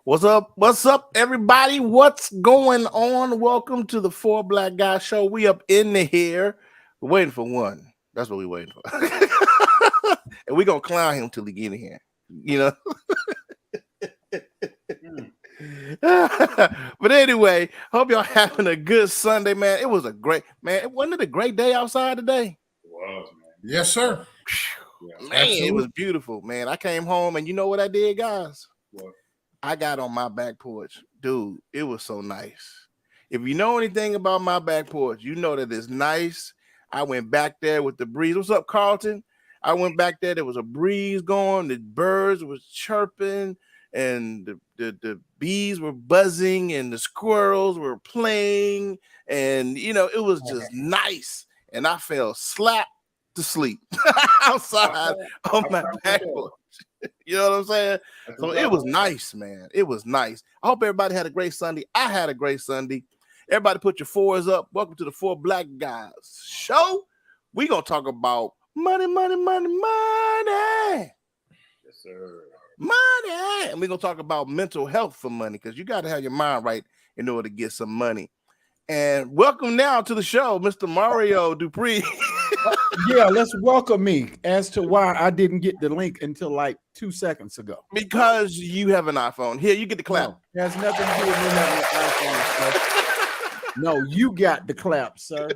What's up? What's up, everybody? What's going on? Welcome to the Four Black Guys Show. We up in the here. We're waiting for one. That's what we're waiting for. And we're going to clown him till he get in here. You know? But anyway, hope y'all having a good Sunday, man. It was a great, man. Wasn't it a great day outside today? It was, man. Yes, sir. Man, absolutely. It was beautiful, man. I came home and you know what I did, guys? What? I got on my back porch. Dude, it was so nice. If you know anything about my back porch, you know that it's nice. I went back there with the breeze. What's up, Carlton? I went back there. There was a breeze going. The birds was chirping, and the bees were buzzing, and the squirrels were playing. And, you know, it was just nice. And I fell slap to sleep outside on my back porch. You know what I'm saying? So it was nice, man. It was nice. I hope everybody had a great Sunday. I had a great Sunday. Everybody put your fours up. Welcome to the Four Black Guys Show. We're going to talk about money. Yes, sir. Money. And we're going to talk about mental health for money because you got to have your mind right in order to get some money. And welcome now to the show, Mr. Mario Dupree. Yeah, let's welcome me as to why I didn't get the link until like 2 seconds ago. Because you have an iPhone. Here, you get the clap. No, it has nothing to do with me having an iPhone, sir. No, you got the clap, sir.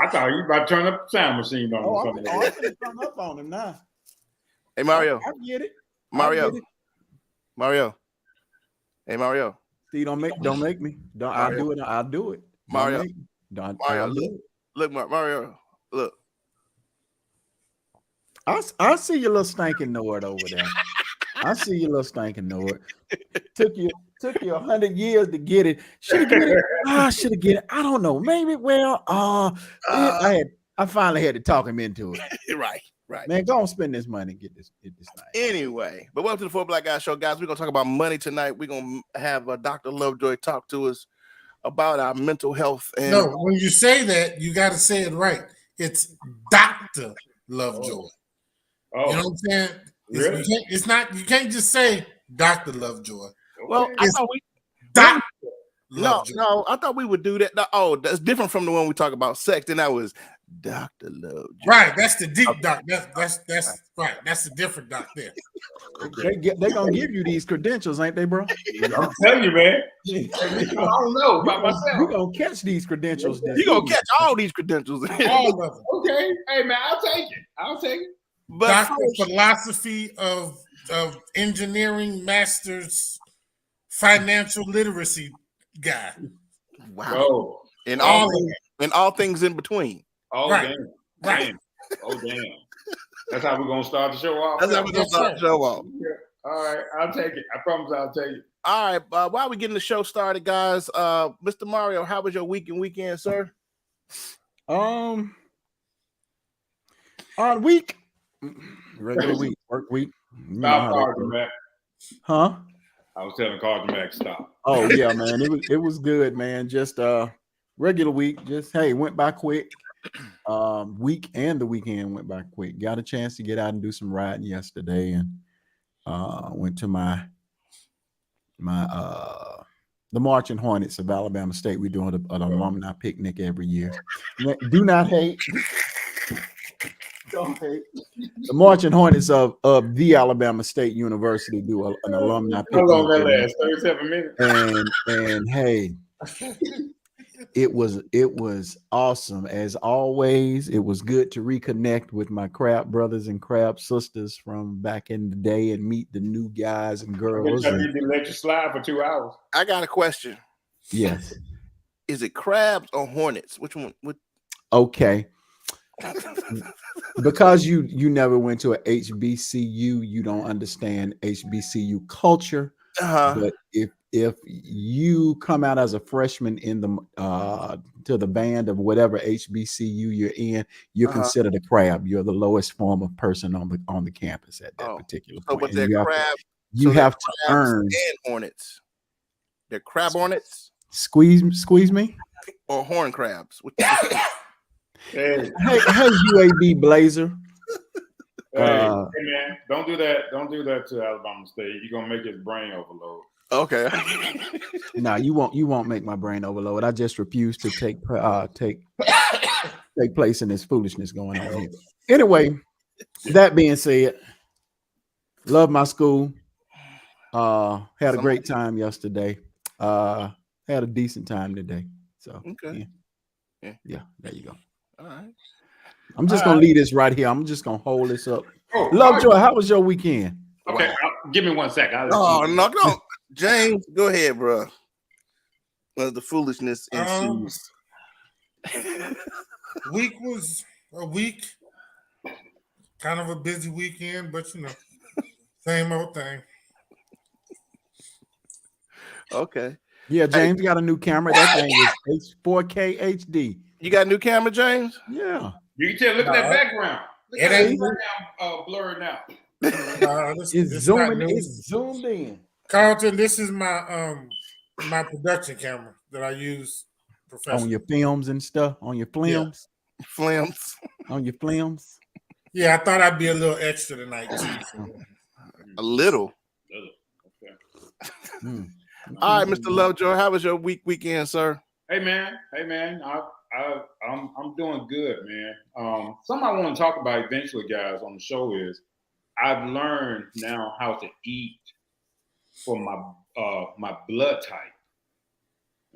I thought you about to turn up the sound machine on Oh, him. I'm going to turn up on him now. Hey, Mario. I get it. Mario. I get it. Mario. Hey, Mario. See, don't make me. I'll do it. I'll do it. Mario. Mario, look, Mario. Look. I see your little stinking Nord over there. I see your little stinking Nord. Took you 100 years to get it. Should have get it. I should have get it. I don't know. Maybe. Well, I finally had to talk him into it. Right. Man, go and spend this money and get this thing. Anyway, but welcome to the Four Black Guys Show, guys. We're gonna talk about money tonight. We're gonna have Dr. Lovejoy talk to us about our mental health. And no, when you say that, you got to say it right. It's Dr. Lovejoy. Oh. You know what I'm saying? Really? It's not. You can't just say Dr. Lovejoy. well, I thought we Dr. no, Lovejoy. I thought we would do that. Oh, that's different from the one we talk about sex. And that was Dr. Lovejoy. Right, that's the deep doc. That's right. That's the different doc there. They gonna give you these credentials, ain't they, bro? I'm telling you, man. I don't know about myself. You gonna catch these credentials? You're gonna catch all these credentials. All of them. Okay. Hey, man, I'll take it. But Doctor first, of Philosophy of Engineering, Masters, Financial Literacy guy. wow. Oh, And all all things in between. oh, Right. damn. Right. Damn. Oh, damn. That's how we're going to start the show off? That's how we're gonna start the show off. Yeah. All right. I'll take it. I promise I'll take it. All right, while we getting the show started, guys, Mr. Mario, how was your weekend, sir? Odd week, regular week, work week. You know Stop how that Carter, goes. man. Huh? I was telling Carter Mac, stop. Oh yeah, man. It was good, man. Just regular week. Just hey, went by quick. Week and the weekend went by quick. Got a chance to get out and do some riding yesterday, and went to my the Marching Hornets of Alabama State. We're doing an alumni picnic every year. Do not hate. Don't hate. The Marching Hornets of the Alabama State University do an alumni picnic. How long that last? 37 minutes? And hey, it was awesome as always. It was good to reconnect with my crab brothers and crab sisters from back in the day and meet the new guys and girls. I need to let you slide for 2 hours. I got a question. Yes. Is it crabs or hornets? Which one? Okay. Because you never went to a HBCU, you don't understand HBCU culture. But if you come out as a freshman in the to the band of whatever HBCU you're in, you're considered a crab. You're the lowest form of person on the campus at that particular point. But they're crabs. You they're have to crabs earn. and hornets. They're crab hornets Squeeze me. or horn crabs. Hey, Hey, UAB Blazer. hey, man, don't do that. Don't do that to Alabama State. You're gonna make his brain overload. Okay. No, you won't make my brain overload. I just refuse to take place in this foolishness going on here. Anyway, that being said, love my school. Had a great time yesterday. Had a decent time today. So Okay. yeah, there you go. All right. I'm just gonna leave this right here. I'm just gonna hold this up. Oh, Lovejoy, how was your weekend? Okay, give me 1 second. Oh no, James, go ahead, bro. The foolishness ensues. Week was a week, kind of a busy weekend, but same old thing. Okay. Yeah, James got a new camera. That thing is 4K HD. You got a new camera, James? Yeah. You can tell. Look at that background. Look It at that ain't- background blurred out. This It's not zooming. news. It's zoomed in. Carlton, this is my my production camera that I use professionally. On your films and stuff. On your films. Flims. On your films. Yeah, I thought I'd be a little extra tonight too. A little. Okay. Mm. All right, Mr. Lovejoy, how was your weekend, sir? Hey man, I'm doing good, man. Something I want to talk about eventually, guys, on the show is I've learned now how to eat for my blood type.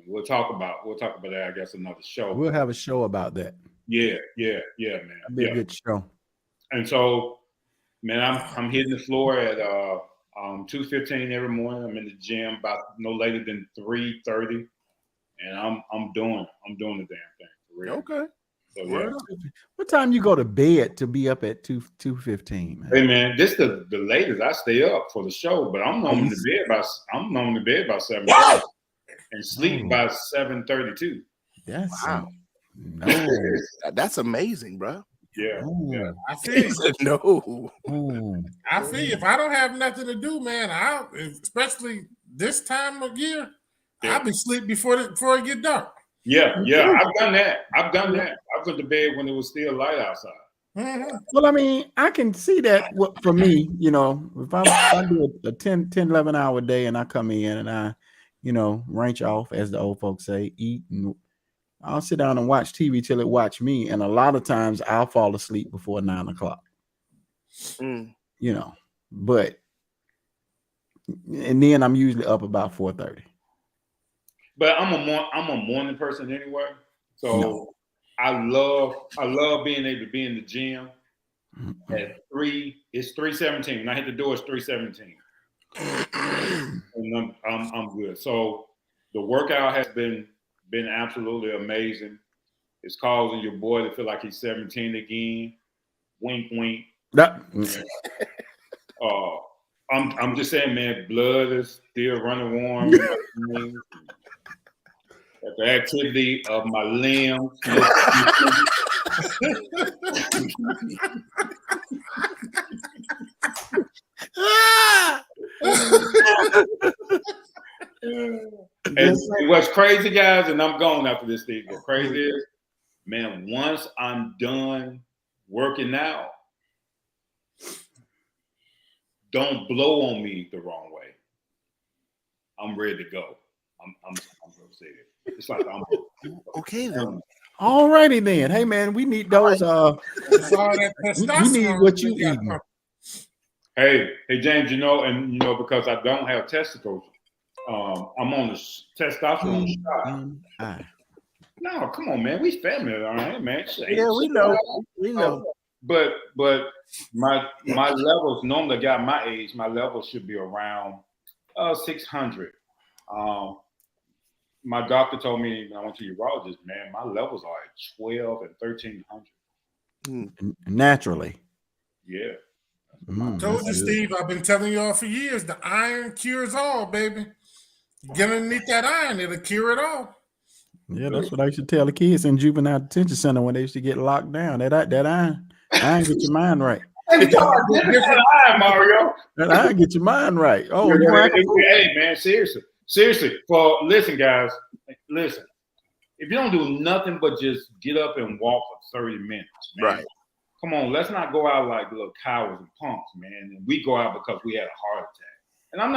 We'll talk about that, I guess, another show. We'll have a show about that. Yeah, man. That'd be a good show. And so, man, I'm hitting the floor at 2:15 every morning. I'm in the gym about no later than 3:30, and I'm doing the damn thing for real. Okay. So yeah. What time you go to bed to be up at 2:15, man? Hey man, this the latest I stay up for the show, but I'm normally to bed about 7:30 and sleep by 7:32. That's Wow. no. That's amazing, bro. Yeah. Oh, I feel you. No. oh. I feel you. If I don't have nothing to do, man, especially this time of year, I'll be asleep before it get dark. Yeah. I've done that. I put to bed when it was still light outside. Mm-hmm. Well, I mean, I can see that for me, if I do a 10, 11 hour day and I come in and I, range off, as the old folks say, eat, and I'll sit down and watch TV till it watch me. And a lot of times I'll fall asleep before 9 o'clock, Mm. but, and then I'm usually up about 4:30. But I'm a morning person anyway. So No. I love being able to be in the gym at 3. It's 3:17. When I hit the door, it's 3:17. And I'm good. So the workout has been absolutely amazing. It's causing your boy to feel like he's 17 again. Wink, wink. I'm just saying, man, blood is still running warm. At the activity of my limbs. And what's crazy, guys, and I'm going after this thing. What's crazy is, man, once I'm done working out, don't blow on me the wrong way. I'm ready to go. I'm gonna say it. It's like I'm Okay then. All righty then. Hey man, we need those. We need what you eating. Hey James, because I don't have testicles, I'm on the testosterone shot. No, come on, man. We family, all right, man. Yeah, we know. We know. But my levels normally got my age. My levels should be around 600. My doctor told me when I went to urologist, man, my levels are at 12 and 1300. Naturally. Yeah. Told you, Steve. I've been telling y'all for years. The iron cures all, baby. Get underneath that iron, it'll cure it all. Yeah, that's what I used to tell the kids in juvenile detention center when they used to get locked down. That iron get your mind right. Hey, we talking about different kind of eye, Mario. And I get your mind right. Oh, you Yeah, act a fool. hey, man, seriously. Listen, guys, listen. If you don't do nothing but just get up and walk for 30 minutes, man, Right. come on, let's not go out like little cowards and punks, man. And we go out because we had a heart attack. And I'm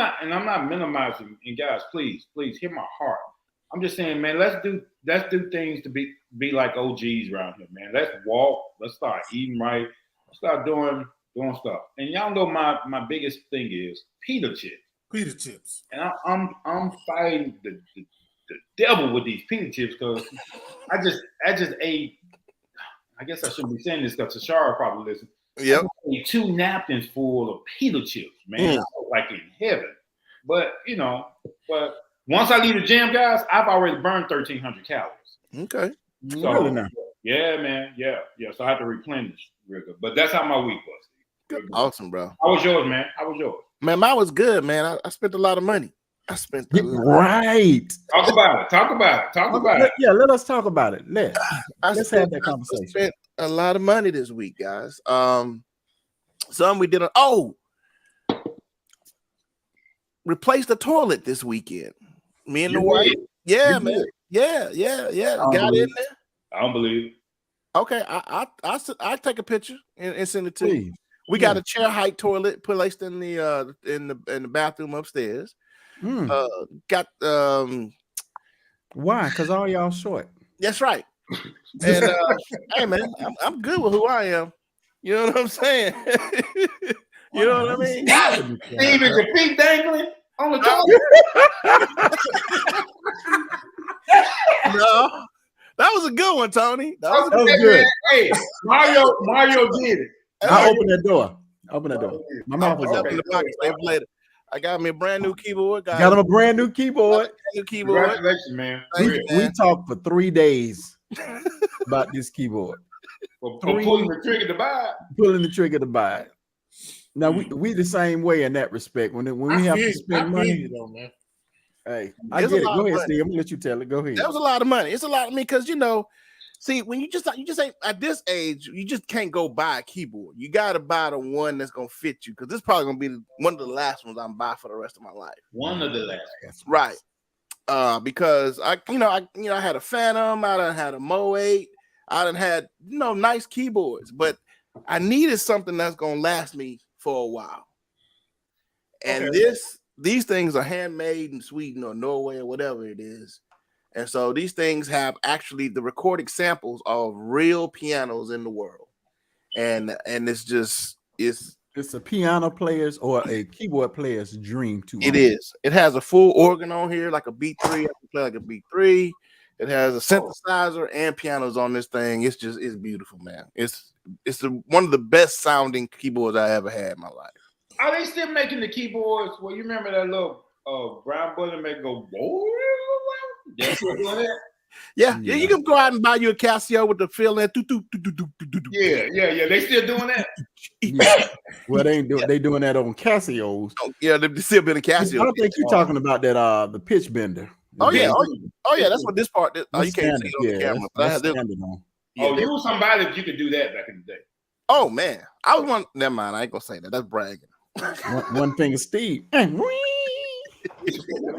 not minimizing. And guys, please hear my heart. I'm just saying, man, let's do things to be like OGs around here, man. Let's walk. Let's start eating right. Let's start doing stuff. And y'all know my biggest thing is pita chips. Pita chips. And I'm fighting the devil with these pita chips because I just ate. I guess I shouldn't be saying this because Tashara probably listen. Yep. I ate 2 napkins full of pita chips, man. I was like in heaven. But once I leave the gym, guys, I've already burned 1,300 calories. Okay. So, Really now? yeah, man. Yeah. So I have to replenish real good. But that's how my week was. Good. Awesome, bro. How was yours, man? How was yours? Man, mine was good, man. I spent a lot of money. I spent a lot. Right. Talk about it. Yeah, let us talk about it. Let's have that I conversation. spent a lot of money this week, guys. Some we did. Replaced the toilet this weekend. Me and the wife. Yeah, man. Yeah. Got in there. I don't believe it. Okay, I take a picture and send it to you. Please. We got a chair height toilet placed in the bathroom upstairs. Got Why? Because all y'all short. that's right. And hey man, I'm good with who I am. You know what I'm saying? You know what I mean? Steve, is your feet dangling on the toilet? No, that was a good one, Tony. That was That was good. Hey, Mario did it. I opened that door. My mouth was up up. in the pocket. Save it later. I got me a brand new keyboard. Got him a brand new keyboard. New keyboard. Congratulations, man. Thank you, We man. talked for 3 days about this keyboard. For pulling the trigger to buy it. Pulling the trigger to buy it. Now we the same way in that respect. When we have to spend money, though, man. hey, I It's get a it. lot Go of ahead, money. Steve. I'm gonna let you tell it. Go ahead. That was a lot of money. It's a lot of me because see, when you just ain't at this age, you just can't go buy a keyboard. You got to buy the one that's gonna fit you because this is probably gonna be one of the last ones I'm buy for the rest of my life. One of the last. Right. Because I had a Phantom, I done had a Mo 8, I done had nice keyboards, but I needed something that's gonna last me for a while. And these things are handmade in Sweden or Norway or whatever it is. And so these things have actually the recorded samples of real pianos in the world. And it's a piano player's or a keyboard player's dream to own. It is. It has a full organ on here, like a B3. I can play like a B3. It has a synthesizer and pianos on this thing. It's beautiful, man. It's one of the best sounding keyboards I ever had in my life. Are they still making the keyboards? Well, you remember that little brown bullet make go whoa? They're still doing that? Yeah, you can go out and buy you a Casio with the fill in. Yeah. They still doing that. Yeah. Well, they doing that on Casios. Oh, yeah, they still been a Casio. I don't think you're talking about that the pitch bender. Oh yeah, that's what this part is. Oh, you can't see it on the camera. That's But standard on. You were somebody that you could do that back in the day. Oh man, I was one. Never mind, I ain't gonna say that. That's bragging. One thing is Steve. Come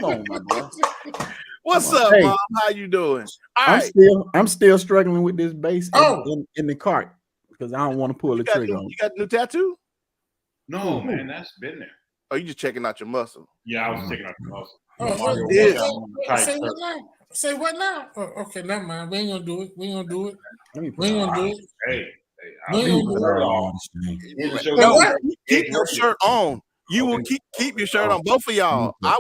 on, my boy. What's up, Hey. Mom? How you doing? All right. I'm still struggling with this bass in the cart because I don't want to pull the trigger on. You got a new tattoo? No, man, that's been there. Oh, you just checking out your muscle? Yeah, I was checking out the muscle. Say what now? Oh, okay, never mind. We ain't gonna do it. Hey, We ain't gonna do it. No, keep your shirt on. You will keep your shirt on. Both of y'all. I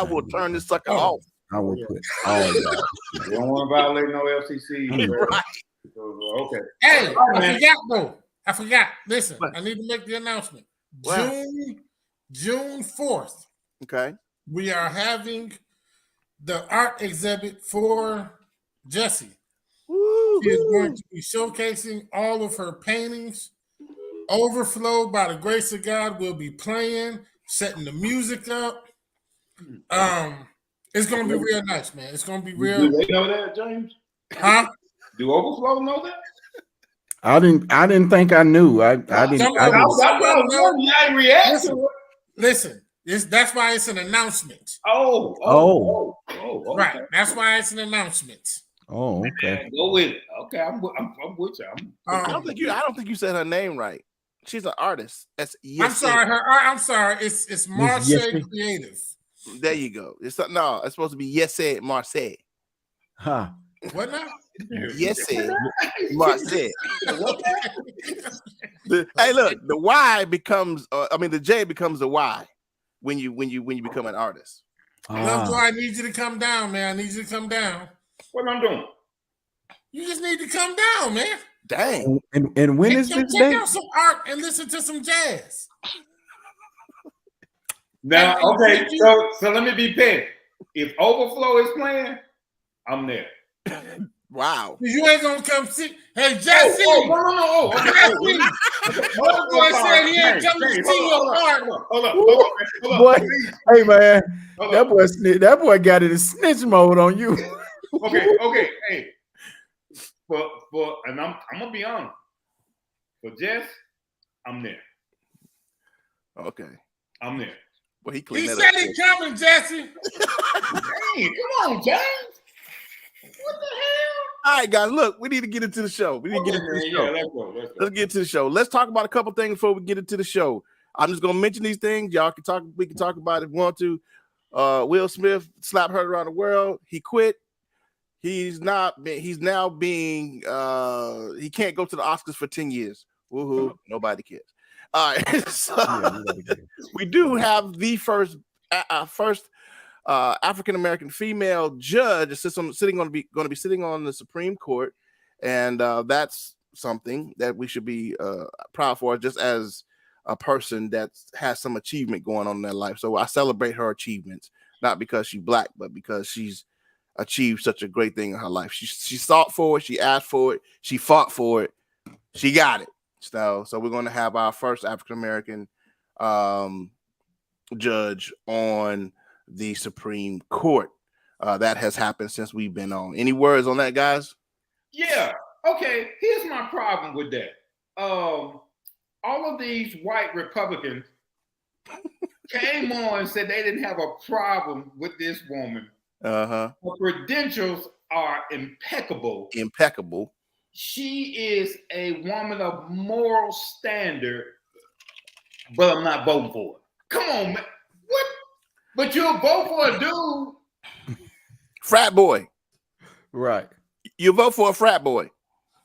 will turn this sucker off. I will put all y'all. You don't want to violate no FCC. Right. Okay. Hey, man. I forgot. Listen, I need to make the announcement. Wow. June 4th, Okay. we are having the art exhibit for Jessie. She is going to be showcasing all of her paintings. Overflow, by the grace of God, will be playing, setting the music up. It's gonna be real nice, man. It's gonna be real. Do they know that, James? Huh? Do Overflow know that? I didn't think I knew. I didn't. Some I of them- didn't. some of them know. You ain't react to Listen, it. listen. That's why it's an announcement. Oh, okay. Right. That's why it's an announcement. Oh, okay. Go with it. Okay, I'm with you. I don't think you said her name right. She's an artist. That's I'm sorry. I'm sorry. It's Marche Yesé. Creative. There you go. It's supposed to be Yesé Marseille. Huh. What now? Yesé Marseille. Hey, look, the Y becomes. The J becomes the Y when you become an artist. Lovejoy, I need you to come down, man. I need you to come down. What I'm doing? You just need to come down, man. Dang. And when is this check date? out some art and listen to some jazz. Now, okay, so let me be petty. If Overflow is playing, I'm there. Wow. You ain't gonna come see. Hey, Jesse. No. Boy said he ain't coming to see your art. Hold up. Boy, hey man, that boy got it in snitch mode on you. Okay. Hey, and I'm gonna be honest. For Jess, I'm there. Okay. I'm there. Well, he He said he coming, Jesse. Dang, come on, James. What the hell? All right, guys. Look, we need to get into the show. Let's get into the show. Let's talk about a couple things before we get into the show. I'm just gonna mention these things. Y'all can talk. We can talk about it if we want to. Will Smith slapped her around the world. He quit. He's now being. He can't go to the Oscars for 10 years. Woohoo! Nobody cares. All right. So, we do have the first African American female judge going to be sitting on the Supreme Court, and that's something that we should be proud for, just as a person that has some achievement going on in their life. So I celebrate her achievements, not because she's Black, but because she's achieved such a great thing in her life. She sought for it, she asked for it, she fought for it, she got it. So we're going to have our first African American judge on the Supreme Court. That has happened since we've been on. Any words on that, guys? Yeah. Okay. Here's my problem with that. All of these white Republicans came on and said they didn't have a problem with this woman. Her credentials are impeccable. She is a woman of moral standard, but I'm not voting for her. Come on, man. What? But you'll vote for a dude. Frat boy. Right. You vote for a frat boy.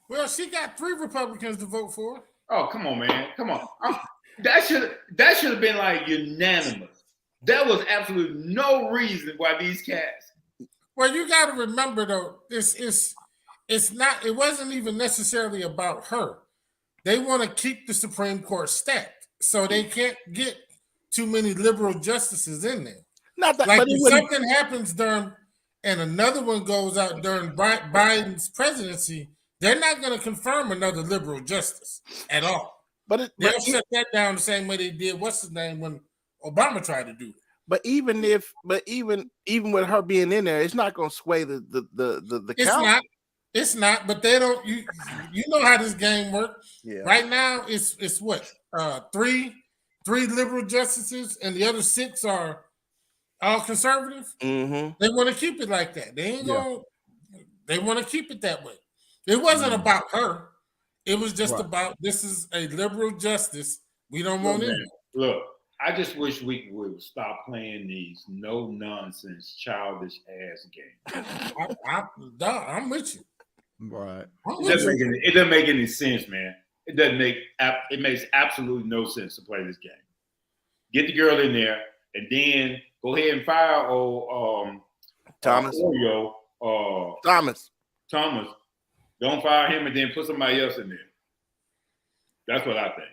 Well, she got 3 Republicans to vote for. Oh, come on, man. Come on. That should have been like unanimous. There was absolutely no reason why these cats. Well, you got to remember though, it wasn't even necessarily about her. They want to keep the Supreme Court stacked, so they can't get too many liberal justices in there. Not that, like if something happens during and another one goes out during Biden's presidency, they're not going to confirm another liberal justice at all. They'll shut that down the same way they did what's his name when Obama tried to do it. But even with her being in there, it's not going to sway the count. It's not, but they don't. You know how this game works. Yeah. Right now, it's what 3 liberal justices, and the other 6 are all conservative. Mm-hmm. They want to keep it like that. They ain't going. They want to keep it that way. It wasn't about her. It was just about this is a liberal justice. We don't want it. Look, I just wish we would stop playing these no nonsense, childish ass games. I'm with you. Right. It doesn't make any sense, man. It makes absolutely no sense to play this game. Get the girl in there and then go ahead and fire Thomas. Thomas. Don't fire him and then put somebody else in there. That's what I think.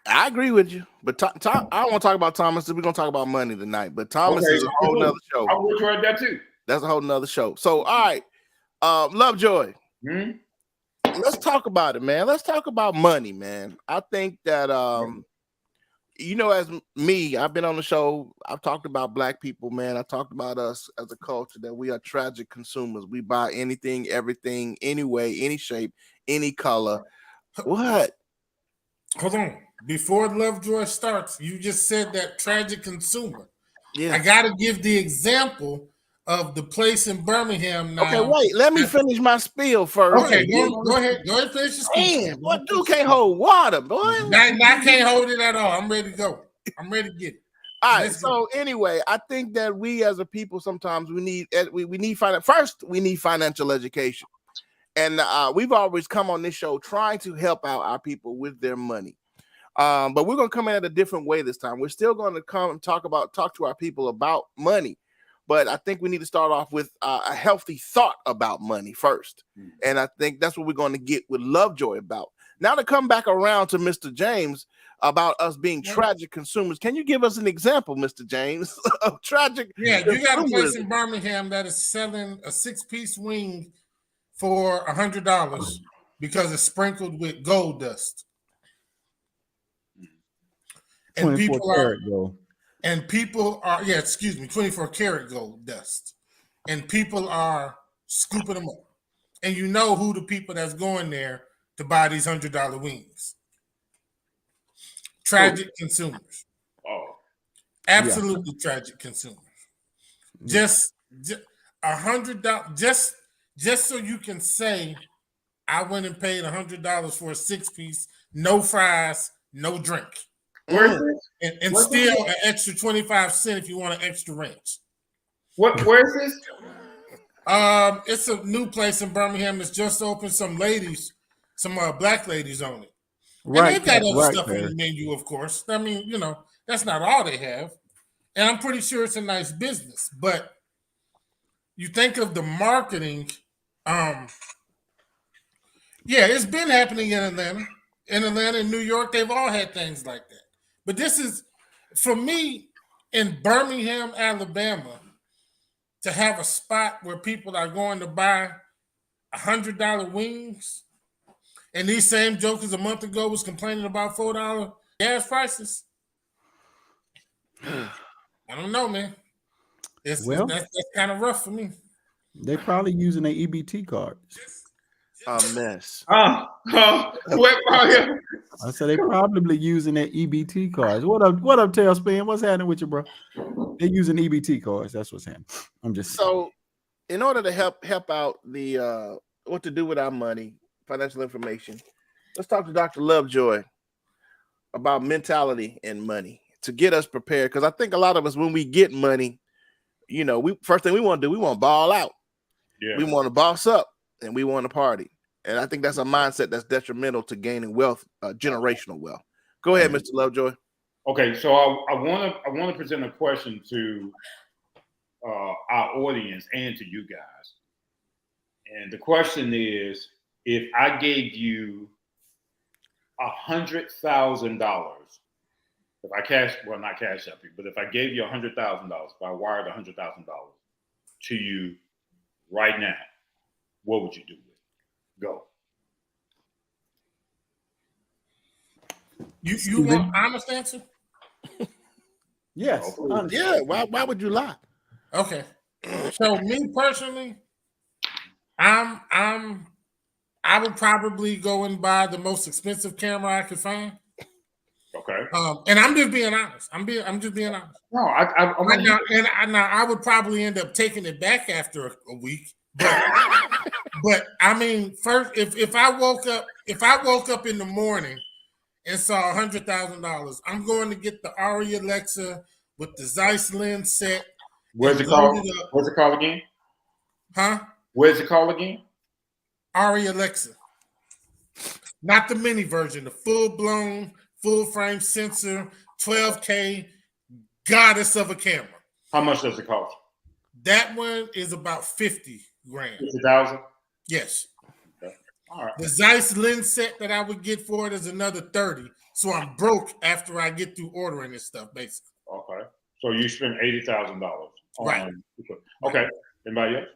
I agree with you, but I don't want to talk about Thomas. We're going to talk about money tonight, but Thomas is a whole nother show. I would try that too. That's a whole nother show. So, all right, Lovejoy. Let's talk about it, man. Let's talk about money, man. I think that you know, as me, I've been on the show. I've talked about black people, man. I talked about us as a culture that we are tragic consumers. We buy anything, everything, any way, any shape, any color. What? Hold on. Before Lovejoy starts, you just said that tragic consumer. Yeah. I got to give the example of the place in Birmingham now. Okay, wait. Let me finish my spiel first. Okay, go ahead. Go ahead and finish your speech. Man, what dude can't hold water, boy? I can't hold it at all. I'm ready to go. I'm ready to get it. All right. Let's So anyway, I think that we as a people sometimes we need financial education, and we've always come on this show trying to help out our people with their money. But we're gonna come in at a different way this time. We're still going to come and talk to our people about money, but I think we need to start off with a healthy thought about money first, and I think that's what we're going to get with Lovejoy about. Now to come back around to Mr. James about us being tragic consumers, can you give us an example, Mr. James, of tragic? Yeah, you got a place in Birmingham that is selling a 6-piece wing for $100 because it's sprinkled with gold dust. And 24 people are 24 karat gold dust. And people are scooping them up. And you know who the people that's going there to buy these $100 wings. Tragic consumers. Oh, Absolutely tragic consumers. Just $100, just so you can say, I went and paid $100 for a 6-piece, no fries, no drink. And still an extra 25 cents if you want an extra ranch. Where is this? It's a new place in Birmingham that's just opened. Some black ladies own it. Right. And they've got other stuff on the menu, of course. I mean, that's not all they have. And I'm pretty sure it's a nice business. But you think of the marketing, it's been happening in Atlanta. In Atlanta and New York, they've all had things like that. But this is, for me, in Birmingham, Alabama, to have a spot where people are going to buy $100 wings, and these same jokers a month ago was complaining about $4 gas prices. I don't know, man. That's kind of rough for me. They probably using their EBT cards. A mess. I said they probably using their EBT cards. What up, Tailspin? What's happening with you, bro? They're using EBT cards. That's what's happening. I'm just so in order to help out the what to do with our money, financial information, let's talk to Dr. Lovejoy about mentality and money to get us prepared. Because I think a lot of us, when we get money, first thing we want to do, we want to ball out. Yeah. We want to boss up and we want to party. And I think that's a mindset that's detrimental to gaining wealth, generational wealth. Go ahead, Mr. Lovejoy. Okay, so I want to present a question to our audience and to you guys. And the question is, if I gave you $100,000, if I not cash up you, but if I gave you $100,000, if I wired $100,000 to you right now, what would you do with it? Go. You want honest answer? Yes. Yeah. Why would you lie? Okay. So me personally, I would probably go and buy the most expensive camera I could find. Okay. And I'm just being honest. I'm just being honest. No, I would probably end up taking it back after a week. But I mean, first, if I woke up in the morning and saw $100,000, I'm going to get the Arri Alexa with the Zeiss lens set. Where's it called? What's it called again? Huh? Where's it called again? Arri Alexa. Not the mini version, the full-blown, full-frame sensor, 12K goddess of a camera. How much does it cost? That one is about 50 grand. 50,000? Yes. Okay. All right. The Zeiss lens set that I would get for it is another 30. So I'm broke after I get through ordering this stuff, basically. Okay. So you spend $80,000. Right. Okay. Anybody else?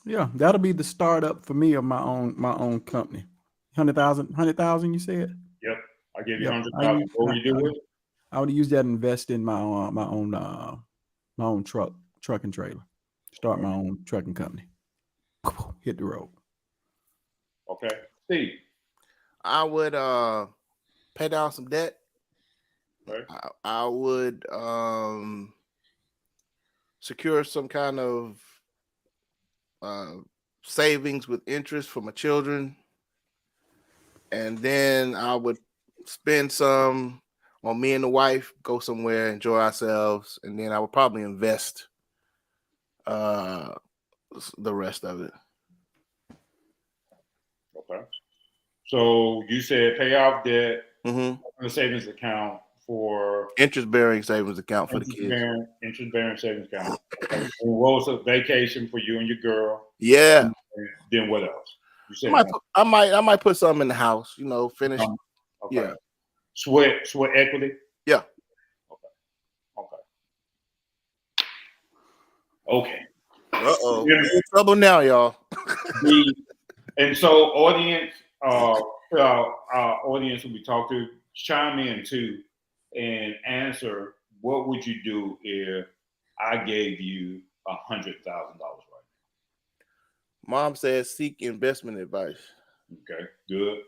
Yeah, that'll be the startup for me of my own company. 100,000, you said? Yep. I give you Yep. 100,000. What will you do with it? I would use that and invest in my own trucking trailer. Start my own trucking company. Hit the road. Okay, Steve. I would pay down some debt. Okay. I would secure some kind of savings with interest for my children, and then I would spend some on me and the wife, go somewhere, enjoy ourselves, and then I would probably invest the rest of it. Okay. So you said pay off debt, Mm-hmm. a savings account for Interest-bearing savings account for the kids. interest-bearing savings account. And what was a vacation for you and your girl? Yeah. And then what else? You said I might put something in the house. Finish. okay. Yeah. Sweat equity. Yeah. Okay. Uh-oh. We're in trouble now, y'all. And so audience who we talk to, chime in too and answer, what would you do if I gave you $100,000 right now? Mom says seek investment advice. Okay, good.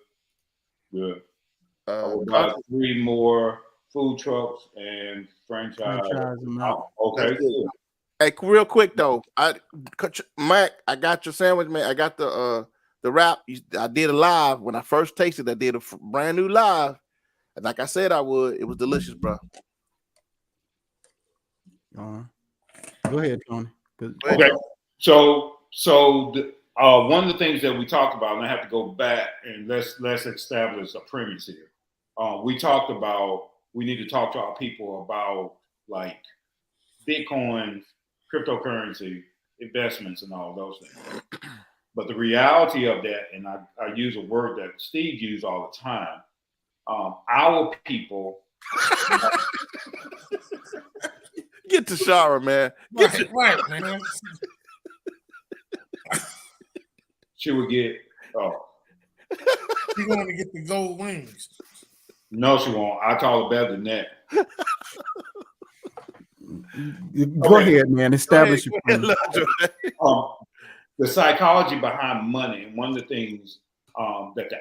I would Buy 3 more food trucks and franchise them out. Okay. Hey, real quick though, Mac, I got your sandwich, man. I got the wrap. I did a live when I first tasted. I did a brand new live, and like I said, I would. It was delicious, bro. Go ahead, Tony. Okay, so one of the things that we talked about, and I have to go back and let's establish a premise here. We talked about we need to talk to our people about like Bitcoin, cryptocurrency, investments, and all those things. But the reality of that, and I use a word that Steve used all the time, our people. Get to Shara, man. Right, man. She would get. She's going to get the gold wings. No, she won't. I call her better than that. Go ahead, man. Establish your point. The psychology behind money, and one of the things that the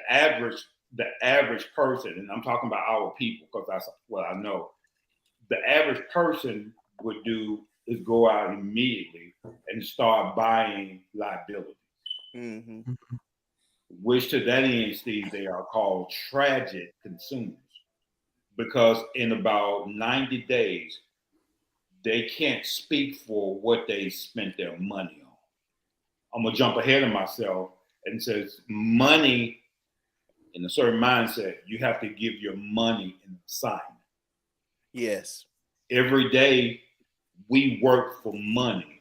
average person, and I'm talking about our people because that's what I know, the average person would do is go out immediately and start buying liabilities. Mm-hmm. Which to that end, Steve, they are called tragic consumers. Because in about 90 days, they can't speak for what they spent their money on. I'm going to jump ahead of myself and says money in a certain mindset, you have to give your money an assignment. Yes. Every day we work for money.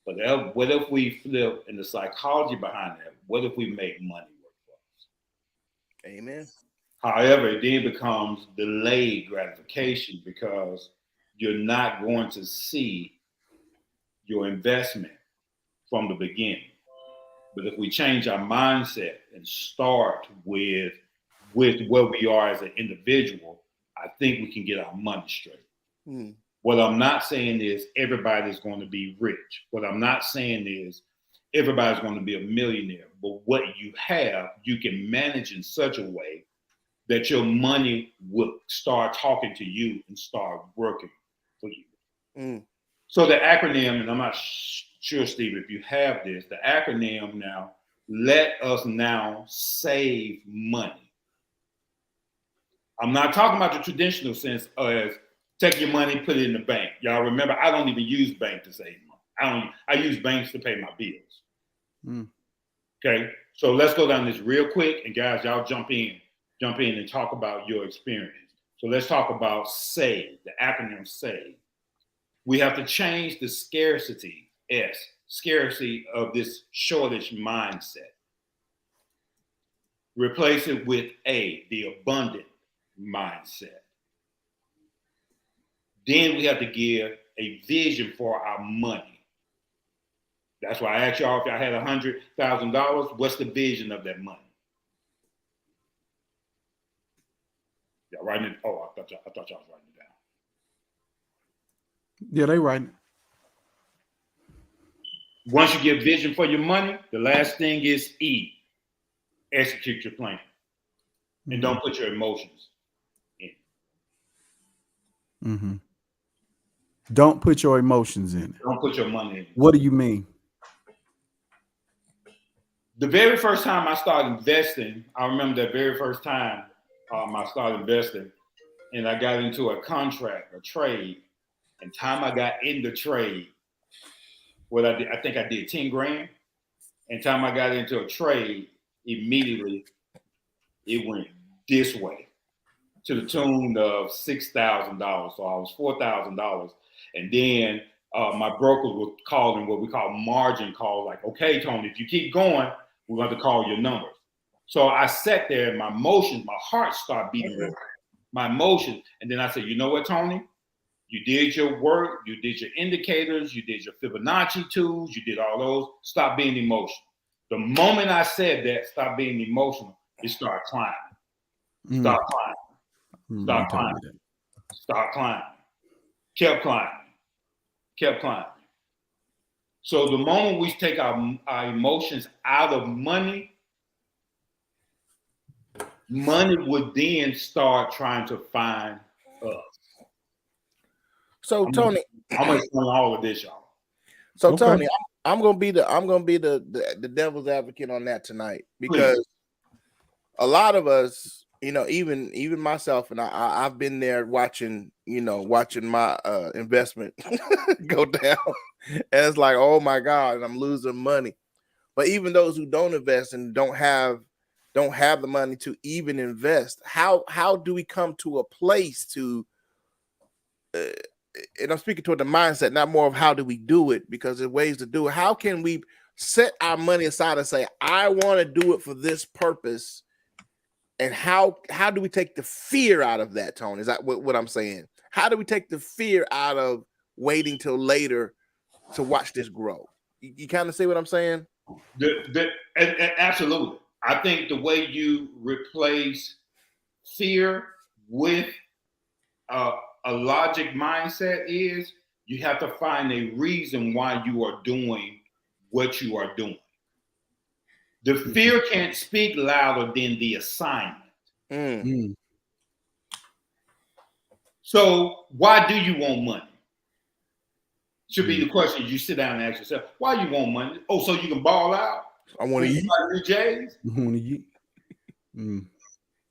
But what if we flip in the psychology behind that? What if we make money work for us? Amen. However, it then becomes delayed gratification because you're not going to see your investment from the beginning. But if we change our mindset and start with where we are as an individual, I think we can get our money straight. Mm. What I'm not saying is everybody's going to be rich. What I'm not saying is everybody's going to be a millionaire. But what you have, you can manage in such a way that your money will start talking to you and start working for you. Mm. So the acronym, and I'm not sure, Steve, if you have this, the acronym now, let us now save money. I'm not talking about the traditional sense of take your money, put it in the bank. Y'all remember, I don't even use bank to save money. I use banks to pay my bills. Mm. Okay, so let's go down this real quick, and guys, y'all jump in and talk about your experience. So let's talk about SAVE, the acronym SAVE. We have to change the scarcity, scarcity of this shortage mindset. Replace it with A, the abundant mindset. Then we have to give a vision for our money. That's why I asked y'all if I had $100,000, what's the vision of that money? Yeah, writing it. Oh, I thought y'all was writing it down. Yeah, they right. Once you get vision for your money, the last thing is E. Execute your plan. And don't put your emotions in. Mm-hmm. Don't put your emotions in it. Don't put your money in. What do you mean? The very first time I started investing, I remember that very first time I started investing, and I got into a contract, a trade, and time I got in the trade, what I did, I think I did 10 grand, and time I got into a trade, immediately it went this way to the tune of $6,000. So I was $4,000, and then my brokers were calling what we call margin calls, like, okay, Tony, if you keep going, we're going to call your numbers. So I sat there and my emotions, my heart started beating, my emotions. And then I said, you know what, Tony? You did your work, you did your indicators, you did your Fibonacci tools, you did all those. Stop being emotional. The moment I said that, stop being emotional, it started climbing. Stop climbing. Stop climbing. Stop climbing. Kept climbing. Kept climbing. So the moment we take our emotions out of money, money would then start trying to find us. So Tony, I'm gonna explain all of this, y'all. So okay. Tony, I'm gonna be the devil's advocate on that tonight, because a lot of us, you know, even myself, and I've been there watching my investment go down, and it's like, oh my God, and I'm losing money. But even those who don't invest and don't have the money to even invest, how do we come to a place to and I'm speaking toward the mindset, not more of how do we do it, because there's ways to do it. How can we set our money aside and say, I want to do it for this purpose? And how do we take the fear out of that, Tony? Is that what I'm saying? How do we take the fear out of waiting till later to watch this grow? You kind of see what I'm saying? Absolutely. I think the way you replace fear with a logic mindset is you have to find a reason why you are doing what you are doing. The fear can't speak louder than the assignment. Mm. So why do you want money? Should be the question you sit down and ask yourself. Why you want money? Oh, so you can ball out? I want to eat. New J's? I want to eat.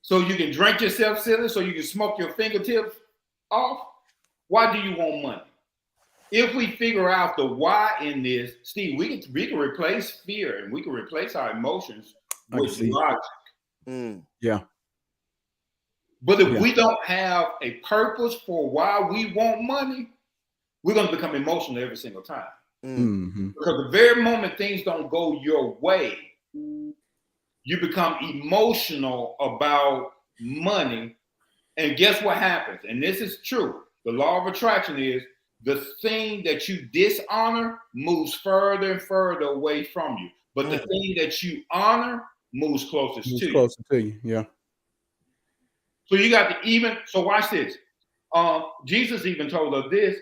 So you can drink yourself silly, so you can smoke your fingertips off? Why do you want money? If we figure out the why in this, Steve, we can replace fear and we can replace our emotions with logic. Yeah. But if we don't have a purpose for why we want money, we're going to become emotional every single time. Because the very moment things don't go your way, you become emotional about money. And guess what happens? And this is true. The law of attraction is the thing that you dishonor moves further and further away from you. But the thing that you honor moves closest to you. Closer to you, yeah. So you got to so watch this. Jesus even told us this: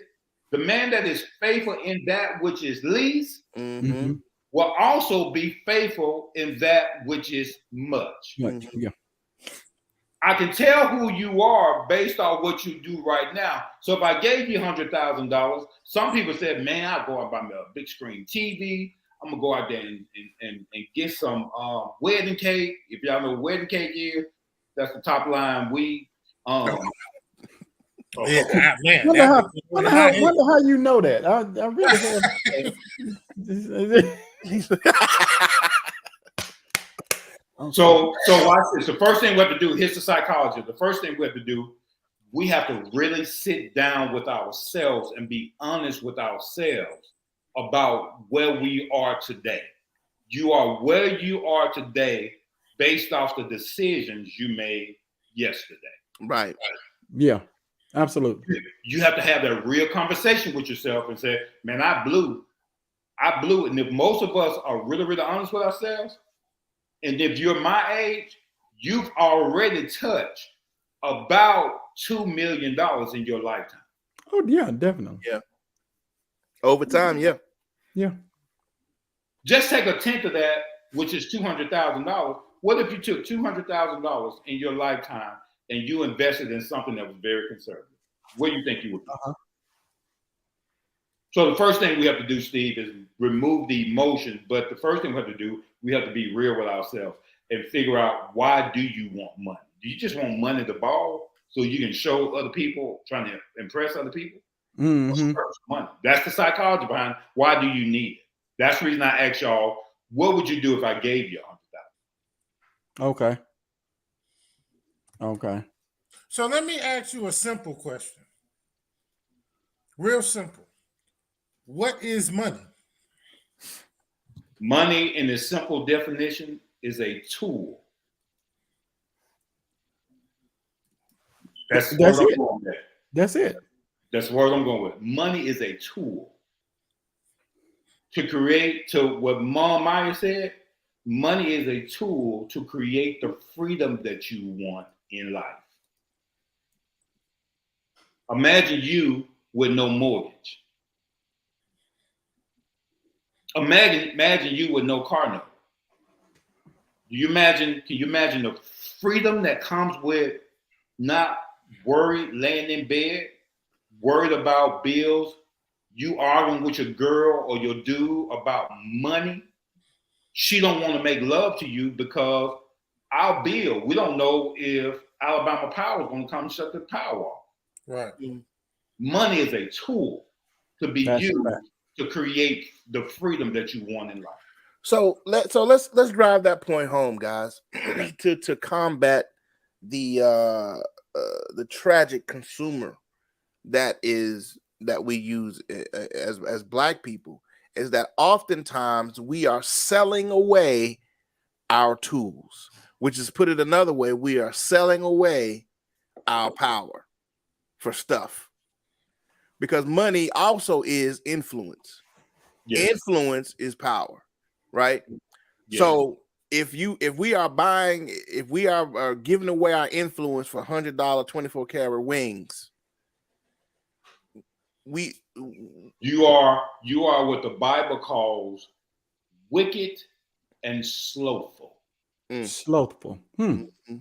the man that is faithful in that which is least will also be faithful in that which is much. Yeah. I can tell who you are based on what you do right now. So if I gave you $100,000, some people said, man, I'll go out and buy me a big screen TV. I'm going to go out there and get some wedding cake. If y'all know what wedding cake is, that's the top line weed. Man, wonder how you know that. I really So watch this. The first thing we have to do, here's the psychologist. The first thing we have to do, we have to really sit down with ourselves and be honest with ourselves about where we are today. You are where you are today based off the decisions you made yesterday. Right. Yeah, absolutely. You have to have that real conversation with yourself and say, man, I blew. And if most of us are really, really honest with ourselves, and if you're my age, you've already touched about $2 million in your lifetime. Oh yeah, definitely. Yeah. Over time, yeah. Yeah. Just take a tenth of that, which is $200,000. What if you took $200,000 in your lifetime and you invested in something that was very conservative? What do you think you would do? So the first thing we have to do, Steve, is remove the emotion. But the first thing we have to do, we have to be real with ourselves and figure out, why do you want money? Do you just want money to ball so you can show other people, trying to impress other people? Mm-hmm. Money. That's the psychology behind why do you need it. That's the reason I asked y'all, what would you do if I gave you $100,000? Okay. Okay. So let me ask you a simple question. Real simple. What is money? Money, in its simple definition, is a tool. That's it. with. That's it. That's where I'm going with. Money is a tool to create, to what Mom Meyer said, money is a tool to create the freedom that you want in life. Imagine you with no mortgage. Imagine you with no car note. Can you imagine the freedom that comes with not worried, laying in bed, worried about bills, you arguing with your girl or your dude about money? She don't want to make love to you because our bill, we don't know if Alabama Power is going to come and shut the power off. Right. Money is a tool to be That's used right. to create the freedom that you want in life. So let's drive that point home, guys, to combat the tragic consumer that we use as Black people, is that oftentimes we are selling away our tools, which is, put it another way, we are selling away our power for stuff, because money also is influence. Yes. Influence is power, right? Yes. So if we are giving away our influence for $100 24 karat wings, you are what the Bible calls wicked and slothful. Slothful. Mm-hmm.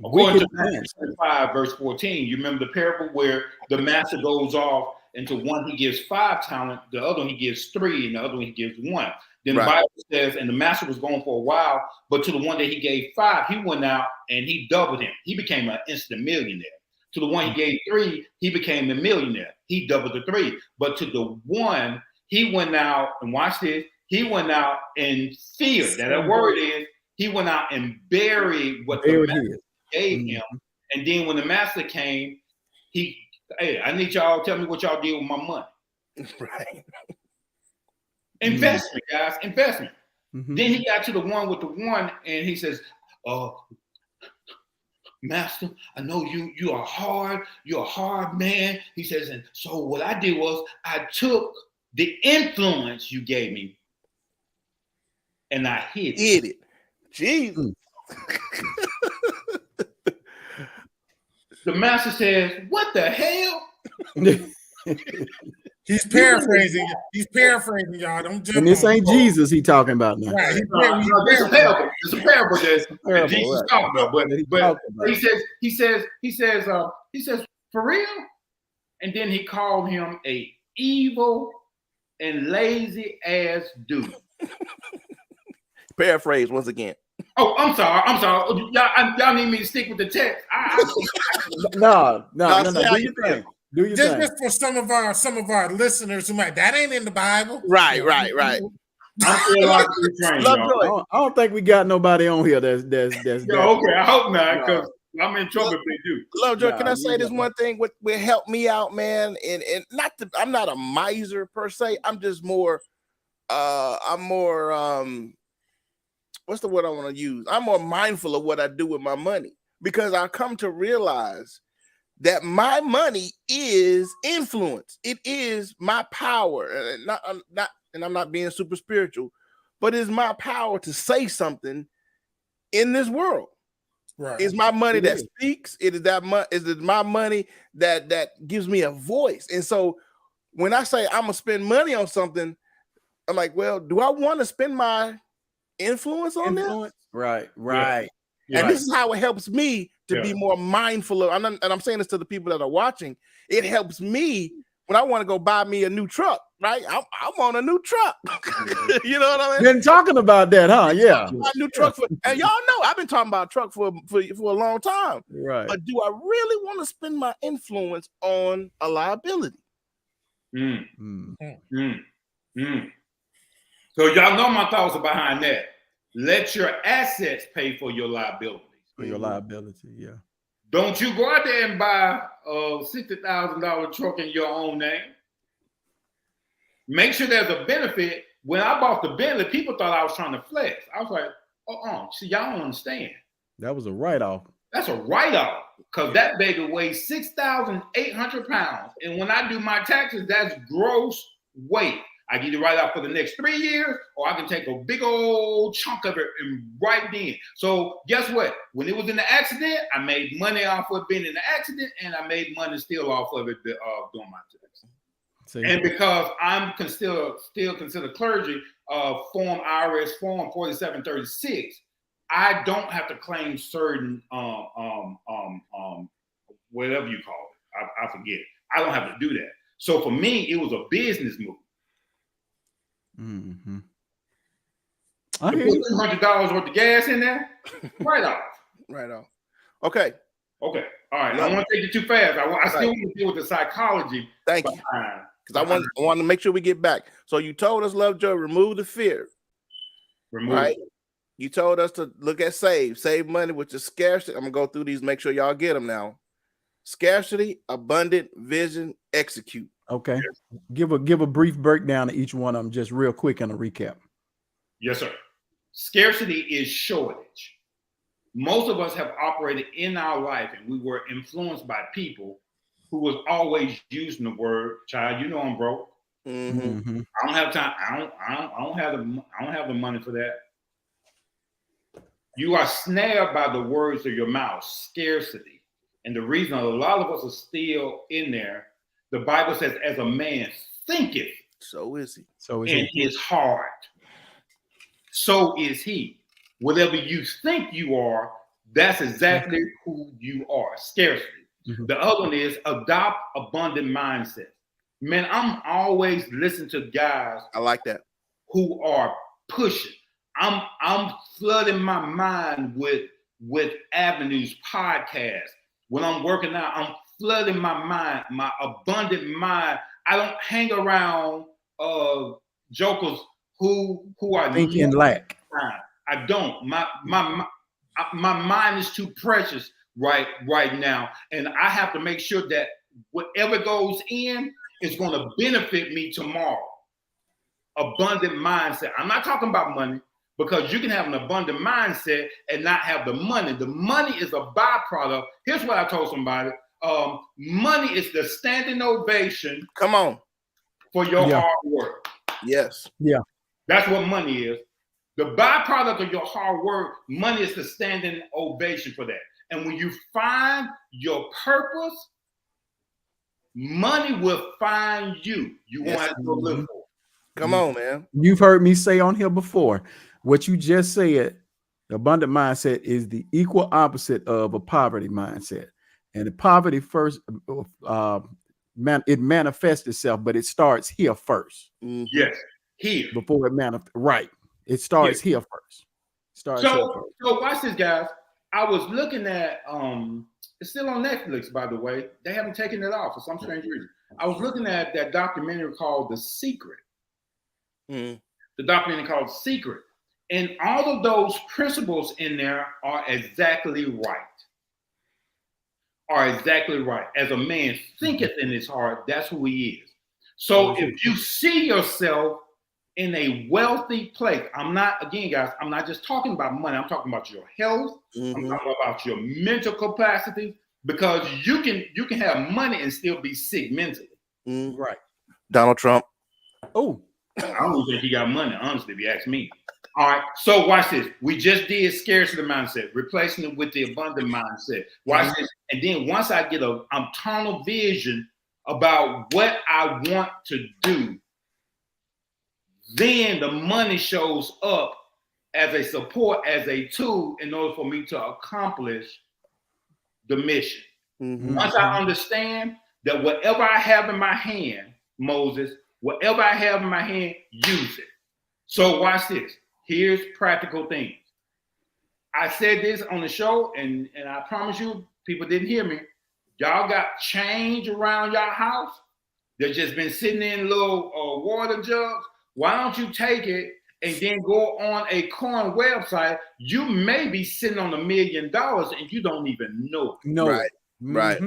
According to Wicked 5 verse 14, you remember the parable where the master goes off, and to one he gives 5 talents, the other one he gives 3, and the other one he gives 1. Then Right. The Bible says, and the master was gone for a while, but to the one that he gave 5, he went out and he doubled him. He became an instant millionaire. To the one he gave 3, he became a millionaire. He doubled the 3. But to the one, he went out, and watch this, he went out in fear. That word is, he went out and buried what the master gave him. And then when the master came, hey, I need y'all to tell me what y'all did with my money. Right. Investment, guys, investment. Mm-hmm. Then he got to the one with the 1, and he says, Master, I know you're a hard man. He says, and so what I did was I took the influence you gave me and I hid it. Jesus. The master says, what the hell? He's paraphrasing. Y'all. Don't jump. And this on ain't him. Jesus he talking about now. Right. It's a parable. It's a parable that Jesus right. talking about. But Talking about. he says, for real? And then he called him a evil and lazy ass dude. Paraphrase once again. Oh, I'm sorry. Y'all need me to stick with the text. No. Do your thing. Just for some of our listeners who might, that ain't in the Bible. Right. I'm still like train, y'all. I don't think we got nobody on here that's Okay, I hope not, because I'm in trouble if they do. Lovejoy, can I say this one thing? What will help me out, man? And I'm not a miser per se. I'm just more what's the word I want to use? I'm more mindful of what I do with my money, because I come to realize that my money is influence. It is my power. And I'm not being super spiritual, but it's my power to say something in this world. Right. It's my money It that is. speaks. It is that money. Is it my money that gives me a voice? And so when I say I'm gonna spend money on something, I'm like, well, do I want to spend my influence on this? Influence. Right. Right. Yeah. And this is how it helps me to be Yeah. more mindful of. And I'm saying this to the people that are watching. It helps me when I want to go buy me a new truck. Right? I want a new truck. You know what I mean? Been talking about that, huh? Yeah. My new truck and y'all know I've been talking about a truck for a long time. Right. But do I really want to spend my influence on a liability? Mm, Mm. mm, mm. So y'all know my thoughts behind that. Let your assets pay for your liabilities. For your liability, yeah. Don't you go out there and buy a $60,000 truck in your own name. Make sure there's a benefit. When I bought the Bentley, people thought I was trying to flex. I was like, see, y'all don't understand. That was a write-off. That's a write-off because that baby weighs 6,800 pounds. And when I do my taxes, that's gross weight. I get it right off for the next 3 years, or I can take a big old chunk of it and right then. So guess what? When it was in the accident, I made money off of it being in the accident, and I made money still off of it doing my taxes. See? And because I'm still considered clergy, form IRS form 4736, I don't have to claim certain whatever you call it. I forget. I don't have to do that. So for me, it was a business move. Mm-hmm. I put $200 worth of gas in there, right off. Right on. Okay. Okay. All right. I don't want to take it too fast. I still want to deal with the psychology. Thank you. Because I want to make sure we get back. So you told us, Lovejoy, remove the fear. Right? You told us to look at save money, which is scarcity. I'm gonna go through these, make sure y'all get them now. Scarcity, abundant, vision, execute. Okay. Give a brief breakdown of each one of them, just real quick and a recap. Yes, sir. Scarcity is shortage. Most of us have operated in our life, and we were influenced by people who was always using the word, "Child, you know I'm broke. Mm-hmm. I don't have time. I don't have the money for that." You are snared by the words of your mouth, scarcity. And the reason a lot of us are still in there, the Bible says, as a man thinketh, so is he. So is in his heart, so is he. Whatever you think you are, that's exactly who you are. Scarcity. Mm-hmm. The other one is adopt abundant mindset. Man, I'm always listening to guys. I like that. Who are pushing. I'm flooding my mind with avenues, podcasts. When I'm working out, I'm flooding my mind, my abundant mind. I don't hang around jokers who are thinking lack. I don't. My mind is too precious right now, and I have to make sure that whatever goes in is going to benefit me tomorrow. Abundant mindset. I'm not talking about money, because you can have an abundant mindset and not have the money. The money is a byproduct. Here's what I told somebody. Money is the standing ovation. Come on. For your hard work. Yes. Yeah. That's what money is. The byproduct of your hard work, money is the standing ovation for that. And when you find your purpose, money will find you. You won't have to go live for it. Come on, man. You've heard me say on here before, what you just said, the abundant mindset is the equal opposite of a poverty mindset. And the poverty first, it manifests itself, but it starts here first. Mm-hmm. Yes, here. Before it manifests. Right. It starts here first. So watch this, guys. I was looking at, it's still on Netflix, by the way. They haven't taken it off for some strange reason. I was looking at that documentary called The Secret. Mm. The documentary called Secret. And all of those principles in there are exactly right. As a man thinketh in his heart, that's who he is. So if you see yourself in a wealthy place, I'm not just talking about money. I'm talking about your health. Mm-hmm. I'm talking about your mental capacity, because you can have money and still be sick mentally. Mm. Right. Donald Trump. Oh. I don't even think he got money, honestly, if you ask me. All right, so watch this. We just did scarcity mindset, replacing it with the abundant mindset. Watch this. And then once I get a tunnel vision about what I want to do, then the money shows up as a support, as a tool in order for me to accomplish the mission. Once I understand that whatever I have in my hand, Moses, whatever I have in my hand, use it. So watch this. Here's practical things. I said this on the show, and I promise you, people didn't hear me. Y'all got change around your house that's just been sitting in little water jugs. Why don't you take it and then go on a coin website? You may be sitting on $1 million and you don't even know it. No. Right. Right.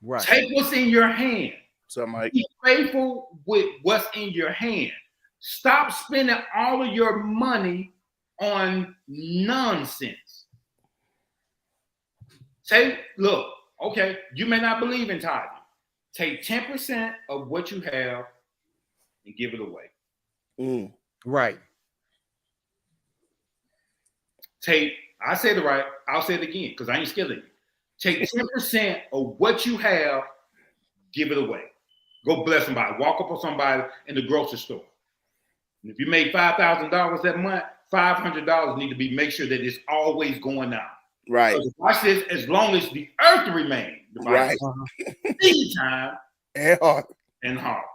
Right. Take what's in your hand. So, Mike. Be faithful with what's in your hand. Stop spending all of your money on nonsense. Look, okay, you may not believe in tithing. Take 10% of what you have and give it away. Right. I said it right, I'll say it again because I ain't scared of you. Take 10% of what you have, give it away. Go bless somebody. Walk up on somebody in the grocery store. And if you made $5,000 that month, $500 need to make sure that it's always going out. Right. Watch this. As long as the earth remains, right. Seed time and harvest.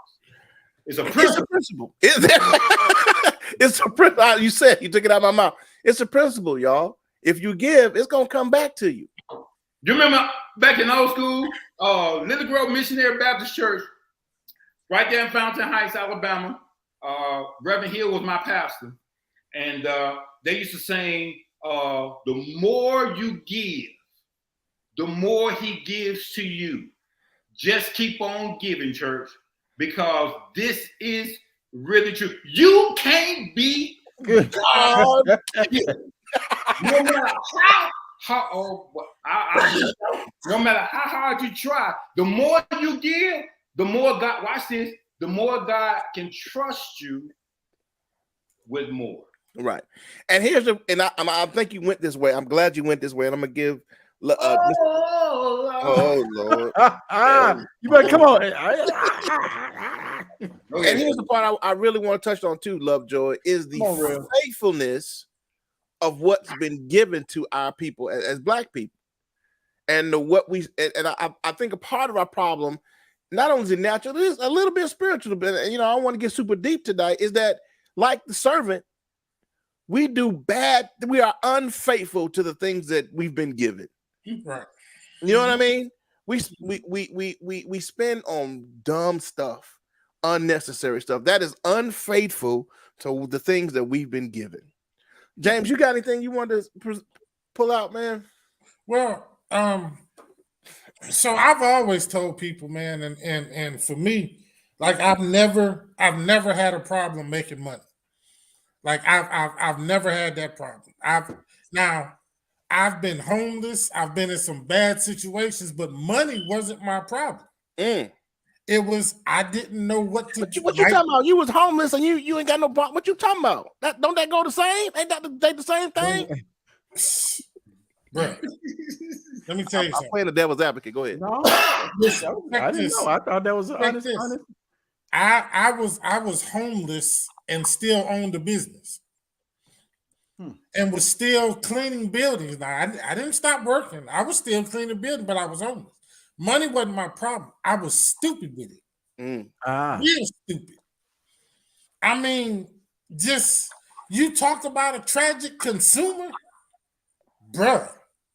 It's a principle. It's a principle. You said, you took it out of my mouth. It's a principle, y'all. If you give, it's gonna come back to you. You remember back in old school, Little Grove Missionary Baptist Church, right there in Fountain Heights, Alabama. Reverend Hill was my pastor, and they used to sing, "The more you give, the more He gives to you. Just keep on giving, church, because this is really true. You can't be God. No matter no matter how hard you try, the more you give, the more God, watch this, the more God can trust you with more. Right. And here's I think you went this way. I'm glad you went this way. And I'm gonna give Lord. You better come on. And here's the part I really want to touch on too, Lovejoy, is the faithfulness of what's been given to our people as Black people. And I think a part of our problem, not only is it natural, it is a little bit spiritual, but I don't want to get super deep tonight, is that like the servant, we are unfaithful to the things that we've been given. Right. You know what I mean? We spend on dumb stuff, unnecessary stuff. That is unfaithful to the things that we've been given. James, you got anything you want to pull out, man? Well, so I've always told people, man, and for me, like I've never had a problem making money. Like I've never had that problem. I've been homeless. I've been in some bad situations, but money wasn't my problem. It was I didn't know what to do. What you talking about? You was homeless and you ain't got no problem. What you talking about? Don't that go the same? Ain't that the same thing? Bro, let me tell you something. I'm playing the devil's advocate. Go ahead. No, I didn't know. I thought that was honest. I was homeless and still owned a business. And was still cleaning buildings. Now I didn't stop working. I was still cleaning buildings, but I was homeless. Money wasn't my problem. I was stupid with it. Real stupid. I mean, just you talk about a tragic consumer, bro.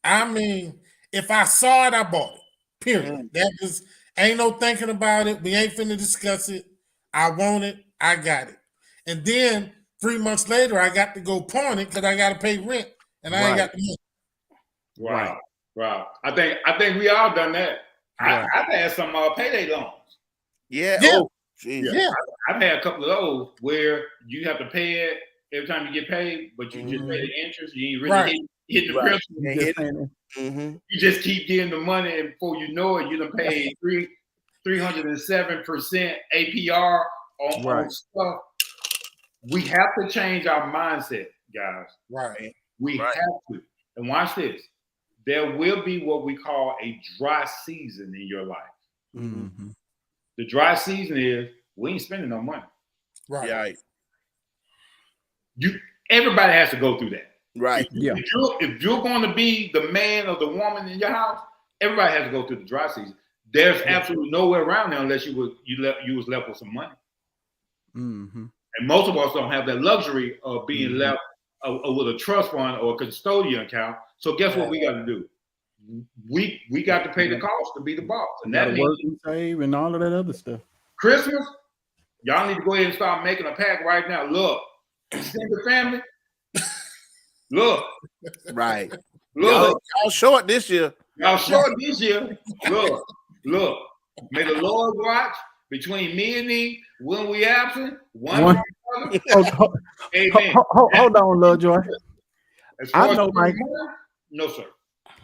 I mean, if I saw it, I bought it. Period. That was ain't no thinking about it. We ain't finna discuss it. I want it. I got it. And then 3 months later, I got to go pawn it because I got to pay rent, and I ain't got the money. Wow. I think we all done that. I've had some payday loans. Yeah. Oh, yeah. I've had a couple of those where you have to pay it every time you get paid, but you just pay the interest. You ain't really hit the principal. You just keep getting the money, and before you know it, you done paid 307% APR on stuff. We have to change our mindset, guys. Right. We have to. And watch this. There will be what we call a dry season in your life. Mm-hmm. The dry season is we ain't spending no money. Right. Yeah. Everybody has to go through that. Right. If you're going to be the man or the woman in your house, everybody has to go through the dry season. There's absolutely nowhere around there unless you was left with some money. Mm-hmm. And most of us don't have that luxury of being left with a trust fund or a custodian account. So guess what we got to do? We got to pay the cost to be the boss, and that means work and save and all of that other stuff. Christmas. Y'all need to go ahead and start making a pack right now. Look, extended family. Look, Right. Look, y'all short this year. Y'all short this year. Look. May the Lord watch between me and thee when we absent. One. Amen. Hold on, Lovejoy. I know, like, no, sir.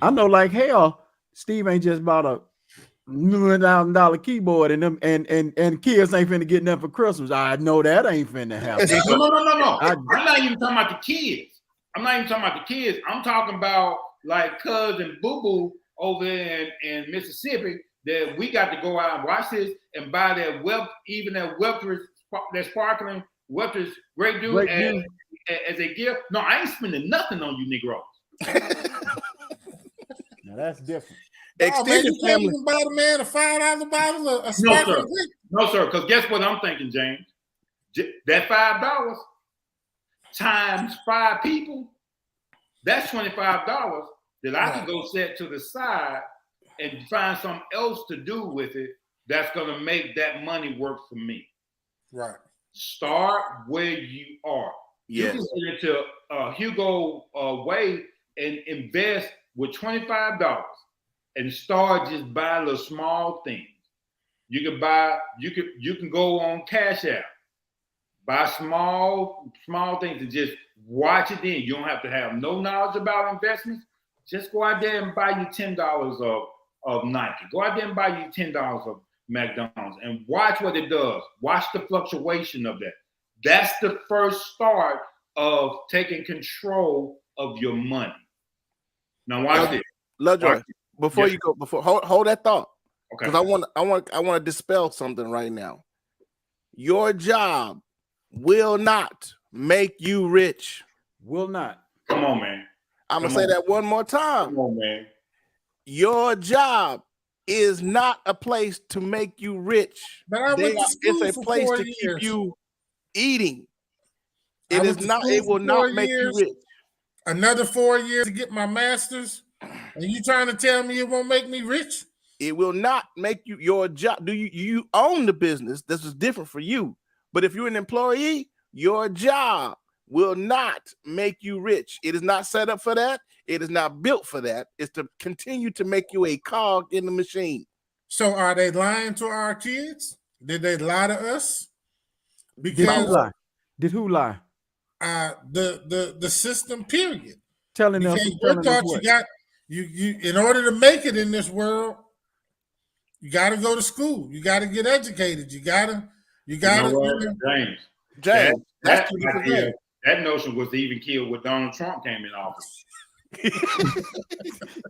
I know, like hell, Steve ain't just bought a $1,000 keyboard and kids ain't finna get nothing for Christmas. I know that ain't finna happen. No. I'm not even talking about the kids. I'm talking about like cousin Boo Boo over in Mississippi that we got to go out and watch this and buy that sparkling Welch's grape juice as a gift. No, I ain't spending nothing on you Negroes. Now that's different. Extended family. Even buy the man a $5 bottle of sparkling. No, sir. Because guess what I'm thinking, James? That $5 times 5 people, that's $25 that I can go set to the side and find something else to do with it that's going to make that money work for me. Right. Start where you are. Yes. You can get into Hugo Way and invest with $25 and start just buying little small things. You can go on Cash App, buy small things and just watch it then. You don't have to have no knowledge about investments. Just go out there and buy you $10 of Nike. Go out there and buy you $10 of McDonald's and watch what it does. Watch the fluctuation of that. That's the first start of taking control of your money. Now watch this. Lovejoy, before you go, hold that thought. Okay. Because I want to dispel something right now. Your job will not make you rich. Will not. Come on, man. I'm gonna say that one more time. Come on, man. Your job is not a place to make you rich. But I went to school it's a for place 4 to years. keep you eating. It is not. It will not make you rich. Another 4 years to get my master's, and you trying to tell me it won't make me rich? It will not make you your job. You own the business? This is different for you. But if you're an employee, your job will not make you rich. It is not set up for that. It is not built for that. It's to continue to make you a cog in the machine. So are they lying to our kids? Did they lie to us? Did who lie? The system, period. Telling us we're taught you in order to make it in this world, you got to go to school. You got to get educated. You got to. James. That notion was even killed when Donald Trump came in office.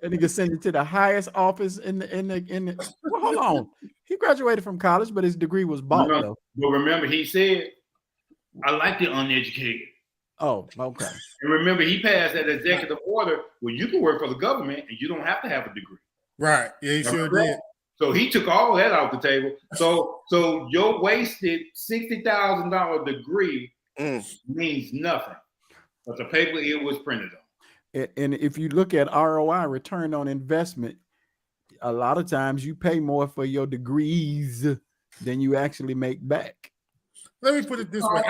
And he could send it to the highest office in the. Well, hold on. He graduated from college, but his degree was bought though. But remember, he said, "I like the uneducated." Oh, okay. And remember, he passed that executive order where you can work for the government and you don't have to have a degree. Right. Yeah, he sure did. So he took all that off the table. So your wasted $60,000 degree means nothing, but the paper it was printed on. And if you look at ROI, return on investment, a lot of times you pay more for your degrees than you actually make back. Let me put it this way.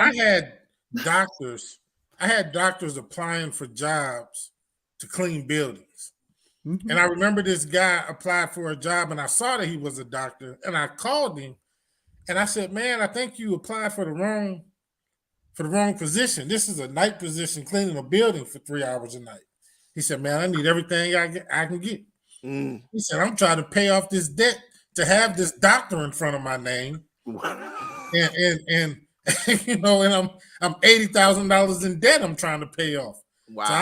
I had doctors applying for jobs to clean buildings. Mm-hmm. And I remember this guy applied for a job and I saw that he was a doctor and I called him and I said, man, I think you applied for the wrong position. This is a night position, cleaning a building for 3 hours a night. He said, man, I need everything I can get. He said, I'm trying to pay off this debt to have this doctor in front of my name. and you know, and I'm $80,000 in debt I'm trying to pay off. Wow. So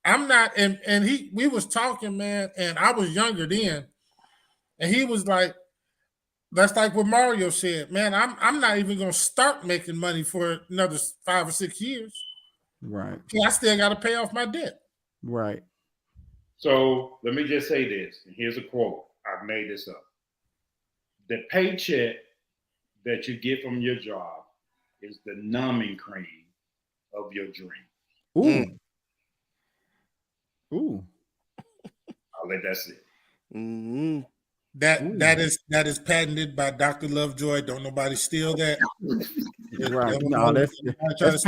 I'm not, and we was talking, man, and I was younger then, and he was like, that's like what Mario said, man. I'm not even gonna start making money for another 5 or 6 years. Right. I still got to pay off my debt. Right. So let me just say this. And here's a quote. I made this up. The paycheck that you get from your job is the numbing cream of your dream. Ooh. Ooh. I'll let that sit. Mm-hmm. That is patented by Dr. Lovejoy. Don't nobody steal that. Right. No, that's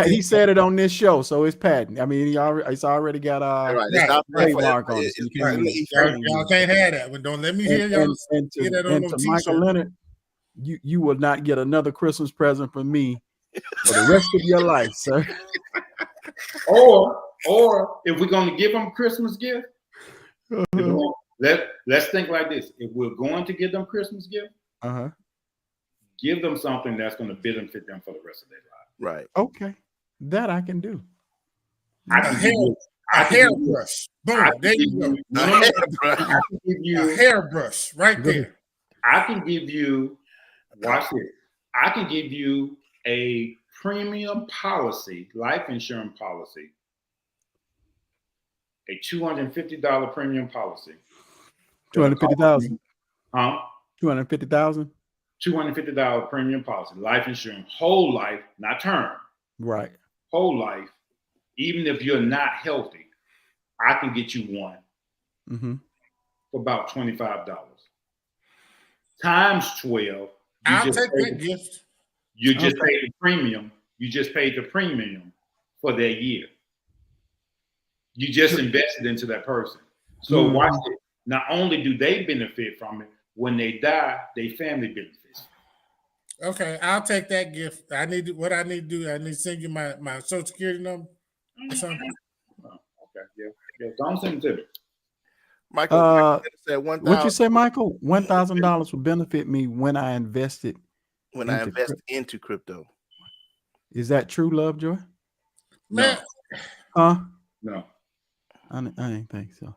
he said it on this show, so it's patent. I mean, it's already got right. trademark on it. So y'all can't have that one. Don't let me hear y'all hear that on no to t-shirt. Michael Leonard, you will not get another Christmas present from me for the rest of your life, sir. Or if we're going to give them a Christmas gift, let's think like this. If we're going to give them Christmas gift, give them something that's going to benefit them for the rest of their life. Right. Okay. That I can do. A hairbrush. Boom. There you go. I can give you a hairbrush right there. I can give you, watch this. I can give you a premium policy, life insurance policy, a $250 premium policy. 250,000. Huh? 250,000. $250 premium policy, life insurance, whole life, not term. Right. Whole life. Even if you're not healthy, I can get you one for about $25. Times 12. I'll take that gift. You just paid the premium. You just paid the premium for that year. You just invested into that person. So watch it. Not only do they benefit from it, when they die, their family benefits. Okay, I'll take that gift. I need to do. I need to send you my social security number or something. Okay, yeah. Don't send it to me. Michael said 1,000. What you say, Michael? $1,000 will benefit me when I invest into crypto. Is that true, Lovejoy? Man, No. I didn't think so.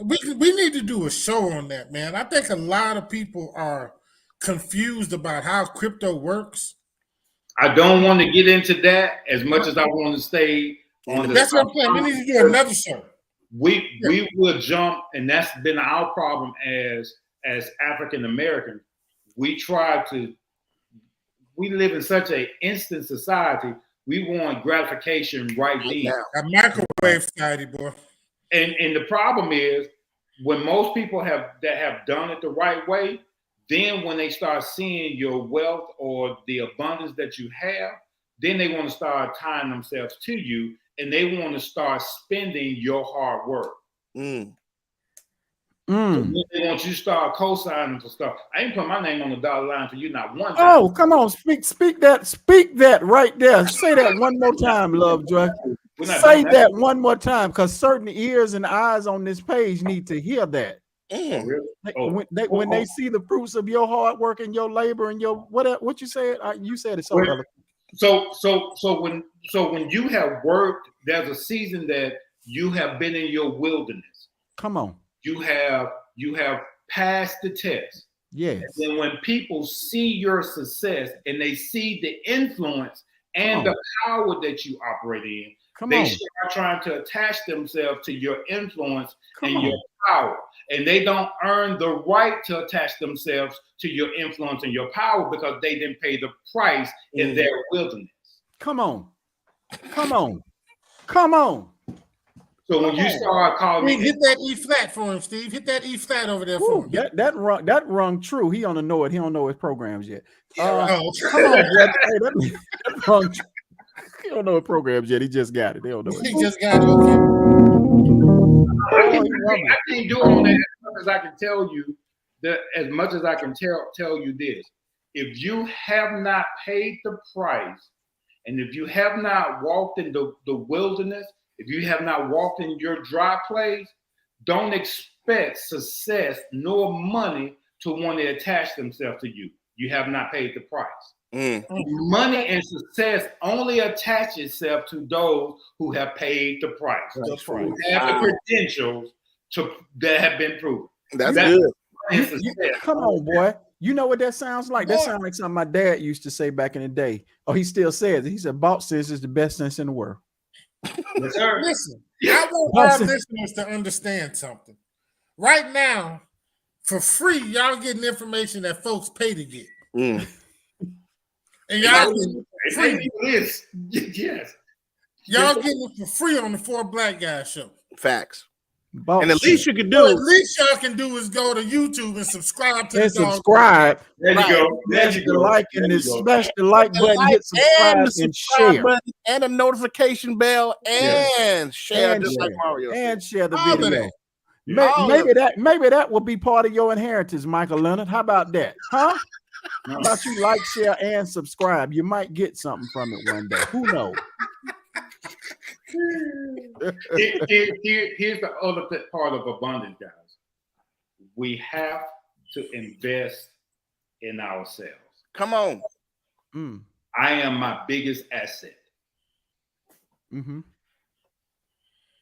We need to do a show on that, man. I think a lot of people are confused about how crypto works. I don't want to get into that as much as I want to stay on the. That's what I'm saying. We need to do another show. We will jump, and that's been our problem as African Americans. We live in such an instant society. We want gratification right then. A microwave society, boy. And the problem is when most people have done it the right way, then when they start seeing your wealth or the abundance that you have, then they want to start tying themselves to you and they want to start spending your hard work. So they want you to start co-signing for stuff. I ain't put my name on the dollar line for you not one time. Oh, come on, speak that right there. Say that one more time, Lovejoy. Say that one more time, because certain ears and eyes on this page need to hear that. When they see the fruits of your hard work and your labor and your what you said, you said it so eloquent. So when you have worked, there's a season that you have been in your wilderness. Come on. You have passed the test. Yes. And then when people see your success and they see the influence and the power that you operate in, they start trying to attach themselves to your influence and your power. And they don't earn the right to attach themselves to your influence and your power because they didn't pay the price in their wilderness. Come on. So when you start calling me, hit that E flat for him, Steve. Hit that E flat over there for him. That rung true. He don't know it. He don't know his programs yet. Come on, that rung true. He don't know his programs yet. He just got it. They don't know it. He just got it. Okay. I can't do all that as much as I can tell you that. As much as I can tell you this, if you have not paid the price, and if you have not walked in the wilderness, if you have not walked in your dry place, don't expect success nor money to want to attach themselves to you. you have not paid the price. Mm. Money and success only attach itself to those who have paid the price. That's Who right. have the credentials that have been proven. That's That- good. and success. Come on, boy. You know what that sounds like? That Boy. sounds like something my dad used to say back in the day. Oh, he still says it. He said, "Bought sense is the best sense in the world." Yes, sir. Listen, I want our listeners to understand something. Right now, for free, y'all getting information that folks pay to get. Mm. And y'all getting They free. do this. Yes. Y'all getting it for free on the Four Black Guys show. Facts. Bought And the sense. least you could What at do, least y'all can do is go to YouTube and subscribe to And the dog. subscribe. There Right. you go. There Smash you the go. like and There the you go. smash the like button, like hit subscribe the and subscribe share. button and the notification bell and share And just like share. Mario And said. share the All of video. that. All of Maybe that will be part of your inheritance, Michael Leonard. How about that? Huh? How about you like, share, and subscribe? You might get something from it one day. Who knows? Here's the other part of abundance, guys. We have to invest in ourselves. Come on. Mm. I am my biggest asset. Mm-hmm.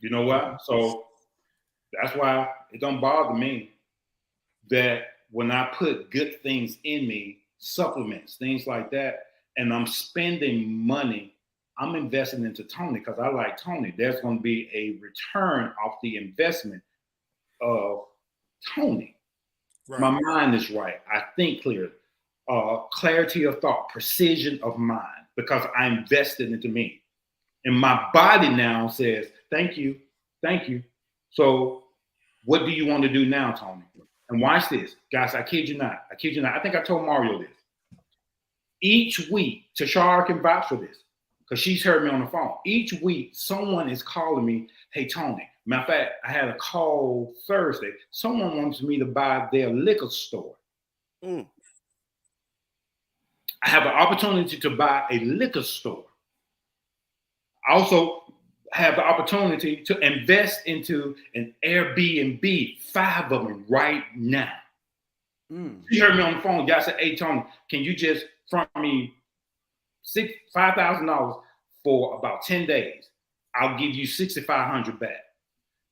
You know what? So that's why it don't bother me that when I put good things in me, supplements, things like that, and I'm spending money, I'm investing into Tony because I like Tony. There's going to be a return off the investment of Tony. Right. My mind is right. I think clearly. Clarity of thought, precision of mind, because I invested into me. And my body now says, thank you, thank you. So what do you want to do now, Tony? And watch this. Guys, I kid you not. I kid you not. I think I told Mario this. Each week, Tashara can vouch for this because she's heard me on the phone. Each week, someone is calling me, hey, Tony. Matter of fact, I had a call Thursday. Someone wants me to buy their liquor store. Mm. I have an opportunity to buy a liquor store. I also have the opportunity to invest into an Airbnb, 5 of them right now. Mm. She heard me on the phone. Y'all said, hey, Tony, can you just front me $5,000 for about 10 days? I'll give you $6,500 back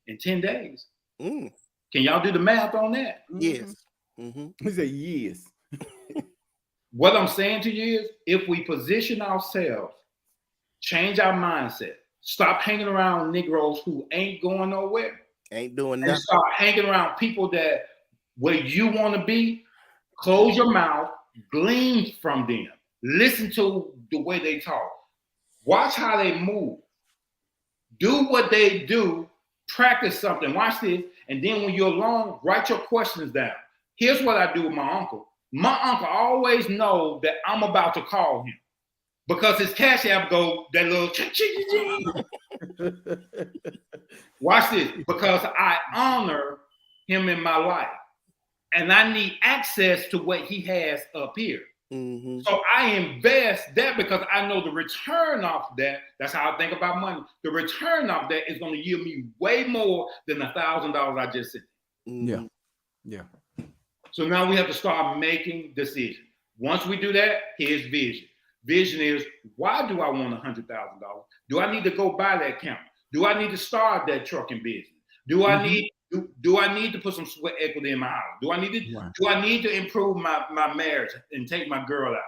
in 10 days. Mm. Can y'all do the math on that? Yes. Mm-hmm. He said yes. What I'm saying to you is, if we position ourselves, change our mindset, stop hanging around Negroes who ain't going nowhere, Ain't doing and nothing. start hanging around people that where you want to be, close your mouth, glean from them, listen to the way they talk, watch how they move, do what they do, practice something, watch this, and then when you're alone, write your questions down. Here's what I do with my uncle. My uncle always knows that I'm about to call him because his Cash App go that little watch this, because I honor him in my life and I need access to what he has up here. Mm-hmm. So I invest that because I know the return off that. That's how I think about money. The return off that is going to yield me way more than $1,000 I just said. Mm-hmm. Yeah. Yeah. So now we have to start making decisions. Once we do that, here's vision. Vision is, why do I want $100,000? Do I need to go buy that camera? Do I need to start that trucking business? Do I need to put some sweat equity in my house? Do I need to improve my marriage and take my girl out?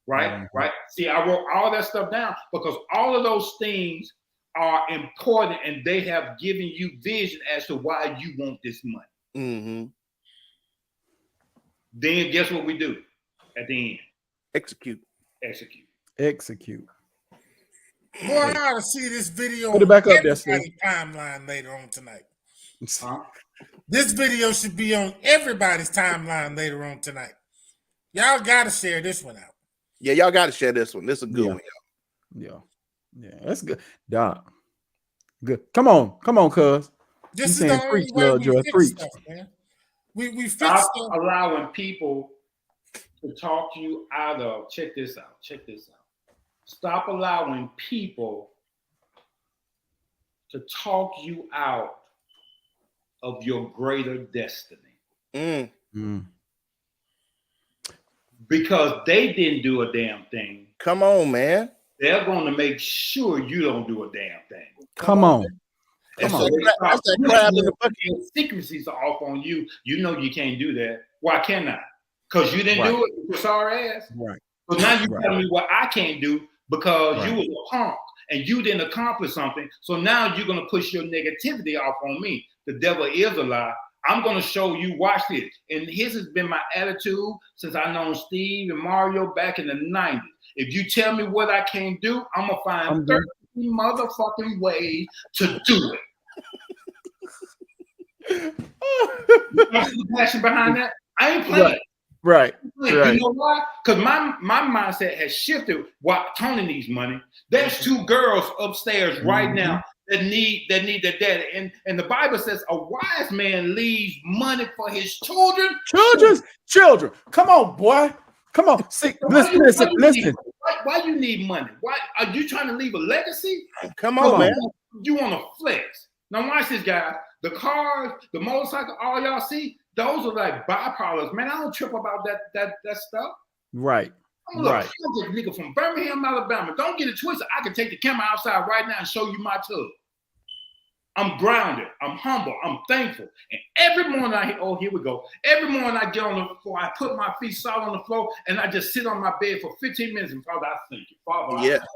Right? Right? See, I wrote all that stuff down because all of those things are important and they have given you vision as to why you want this money. Mm-hmm. Then guess what we do at the end? Execute. Execute. Boy, I ought to see this video Put it back up there, everybody's timeline later on tonight. Huh? This video should be on everybody's timeline later on tonight. Y'all got to share this one out. Yeah, y'all got to share this one. This is a good one, Yeah. Yeah. That's good. Doc. Good. Come on, cuz. This is saying the only preach, way Lord we Joy, fix preach. stuff, man. We fix Stop stuff. allowing people to talk you out of, check this out. Stop allowing people to talk you out of your greater destiny. Mm. Mm. because they didn't do a damn thing. Come on, man. They're going to make sure you don't do a damn thing. Come on. And Come so on. they start That's that crab in the bucket. secrecies are off on you. You know you can't do that. Why can't I? Because you didn't do it. You're sorry ass. Right. So now you telling me what I can't do because Right. you was a punk and you didn't accomplish something. So now you're gonna push your negativity off on me. The devil is a lie. I'm gonna show you. Watch this. And this has been my attitude since I known Steve and Mario back in the 90s. If you tell me what I can't do, I'm gonna find 30 motherfucking ways to do it. You know the passion behind that? I ain't playing. Right. You know why? Because my mindset has shifted. Why Tony needs money. There's 2 girls upstairs right now that need their daddy. And the Bible says a wise man leaves money for his children. Children. Come on, boy. Come on. See, listen. Why you need money? Why are you trying to leave a legacy? Come on, man. You want to flex. Now watch this, guys. The cars, the motorcycle, all y'all see, those are like byproducts. Man, I don't trip about that stuff. Right. I'm a nigga from Birmingham, Alabama. Don't get it twisted. I can take the camera outside right now and show you my tub. I'm grounded. I'm humble. I'm thankful. And every morning here we go. Every morning I get on the floor, I put my feet solid on the floor, and I just sit on my bed for 15 minutes. And Father, I thank you. Father, I thank you.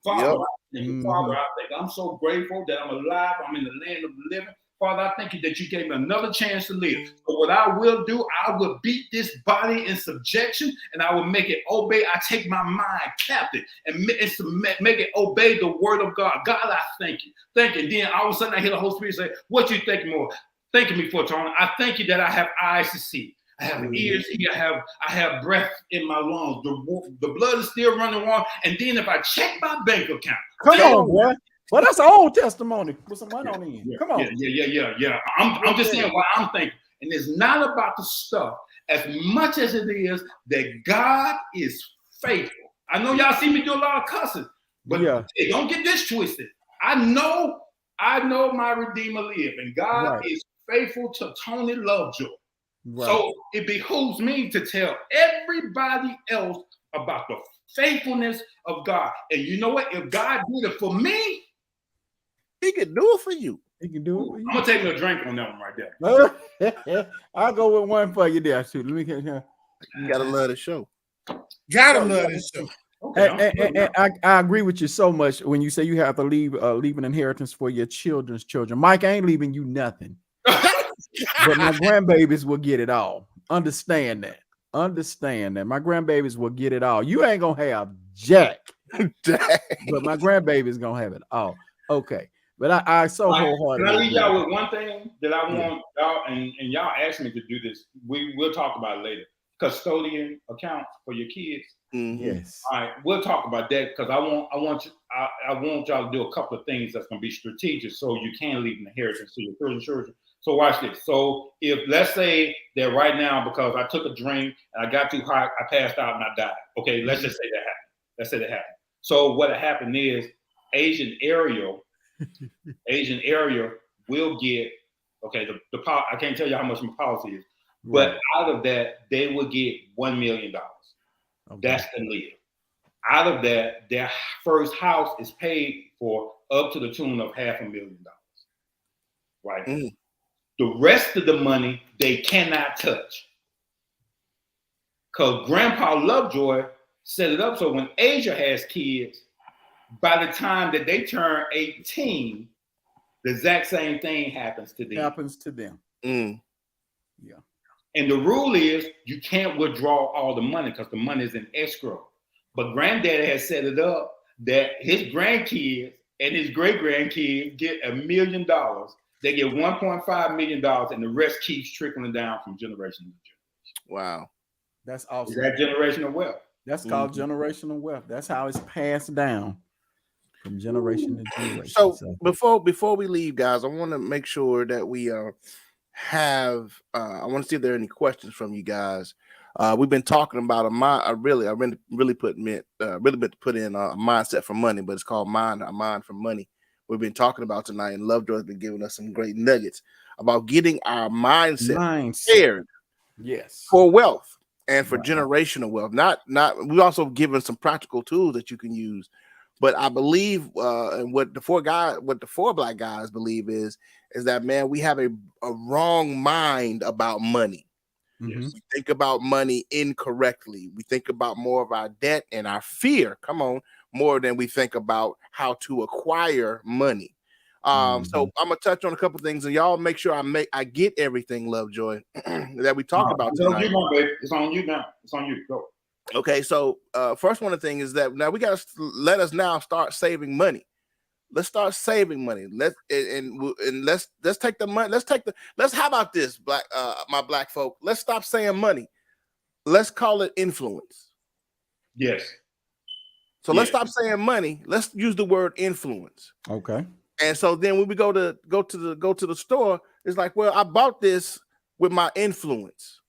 Father, I thank you. Father, I thank you. I'm so grateful that I'm alive. I'm in the land of the living. Father, I thank you that you gave me another chance to live. So what I will do, I will beat this body in subjection, and I will make it obey. I take my mind captive and make it obey the word of God. God, I thank you. Thank you. Then all of a sudden I hear the Holy Spirit say, what you thanking me for, Tony? I thank you that I have eyes to see. I have ears to hear. I have breath in my lungs. The blood is still running warm. And then if I check my bank account. Come on, boy. Well, that's an old testimony with some money on the end. Come on. Yeah. I'm just saying what I'm thinking. And it's not about the stuff as much as it is that God is faithful. I know y'all see me do a lot of cussing, but hey, don't get this twisted. I know my Redeemer live, and God is faithful to Tony Lovejoy. Right. So it behooves me to tell everybody else about the faithfulness of God. And you know what? If God did it for me, He can do it for you. He can do it for you. I'm gonna take me a drink on that one right there. I'll go with one for you there, too. Let me get here. You gotta love the show. Gotta love this show. Okay, I agree with you so much when you say you have to leave an inheritance for your children's children. Mike, I ain't leaving you nothing. But my grandbabies will get it all. Understand that. My grandbabies will get it all. You ain't gonna have jack. But my grandbabies gonna have it all. Okay. But I so wholeheartedly. Can I leave y'all with one thing that I want y'all, and y'all asked me to do this. We'll talk about it later. Custodian accounts for your kids. Mm-hmm. Yes. All right, we'll talk about that because I want y'all to do a couple of things that's gonna be strategic so you can leave an inheritance to your children. So watch this. So if let's say that right now, because I took a drink and I got too hot, I passed out and I died. Okay, let's just say that happened. Let's say that happened. So what happened is Agent Ariel will get, okay, the I can't tell you how much my policy is, but out of that, they will get $1 million. Okay. That's the live. Out of that, their first house is paid for up to the tune of $500,000. Right? Mm. The rest of the money, they cannot touch. Because Grandpa Lovejoy set it up so when Asia has kids, by the time that they turn 18, the exact same thing happens to them. Mm. Yeah. And the rule is you can't withdraw all the money because the money is in escrow. But Granddaddy has set it up that his grandkids and his great-grandkids get $1 million. They get $1.5 million, and the rest keeps trickling down from generation to generation. Wow. That's awesome. Is that generational wealth? That's called generational wealth. That's how it's passed down from generation to generation. So before we leave, guys, I want to make sure that we have. I want to see if there are any questions from you guys. We've been talking about I really put in a mindset for money, but it's called a mind for money. We've been talking about tonight, and Lovejoy has been giving us some great nuggets about getting our mindset prepared, yes, for wealth. and for generational wealth. Not we also given some practical tools that you can use. But I believe, and what the four black guys believe is that, man, we have a wrong mind about money. Mhm. We think about money incorrectly. We think about more of our debt and our fear. Come on, more than we think about how to acquire money. So I'm gonna touch on a couple things, and y'all make sure I get everything, Lovejoy, that we talked about tonight. It's on you, baby. It's on you now. It's on you. Go. Okay, so first one of the things is that now we got to let us now start saving money. Let's start saving money. Let's take the money. Let's how about this, my black folk? Let's stop saying money. Let's call it influence. Yes. So let's stop saying money. Let's use the word influence. Okay. And so then when we go to the store, it's like, well, I bought this with my influence.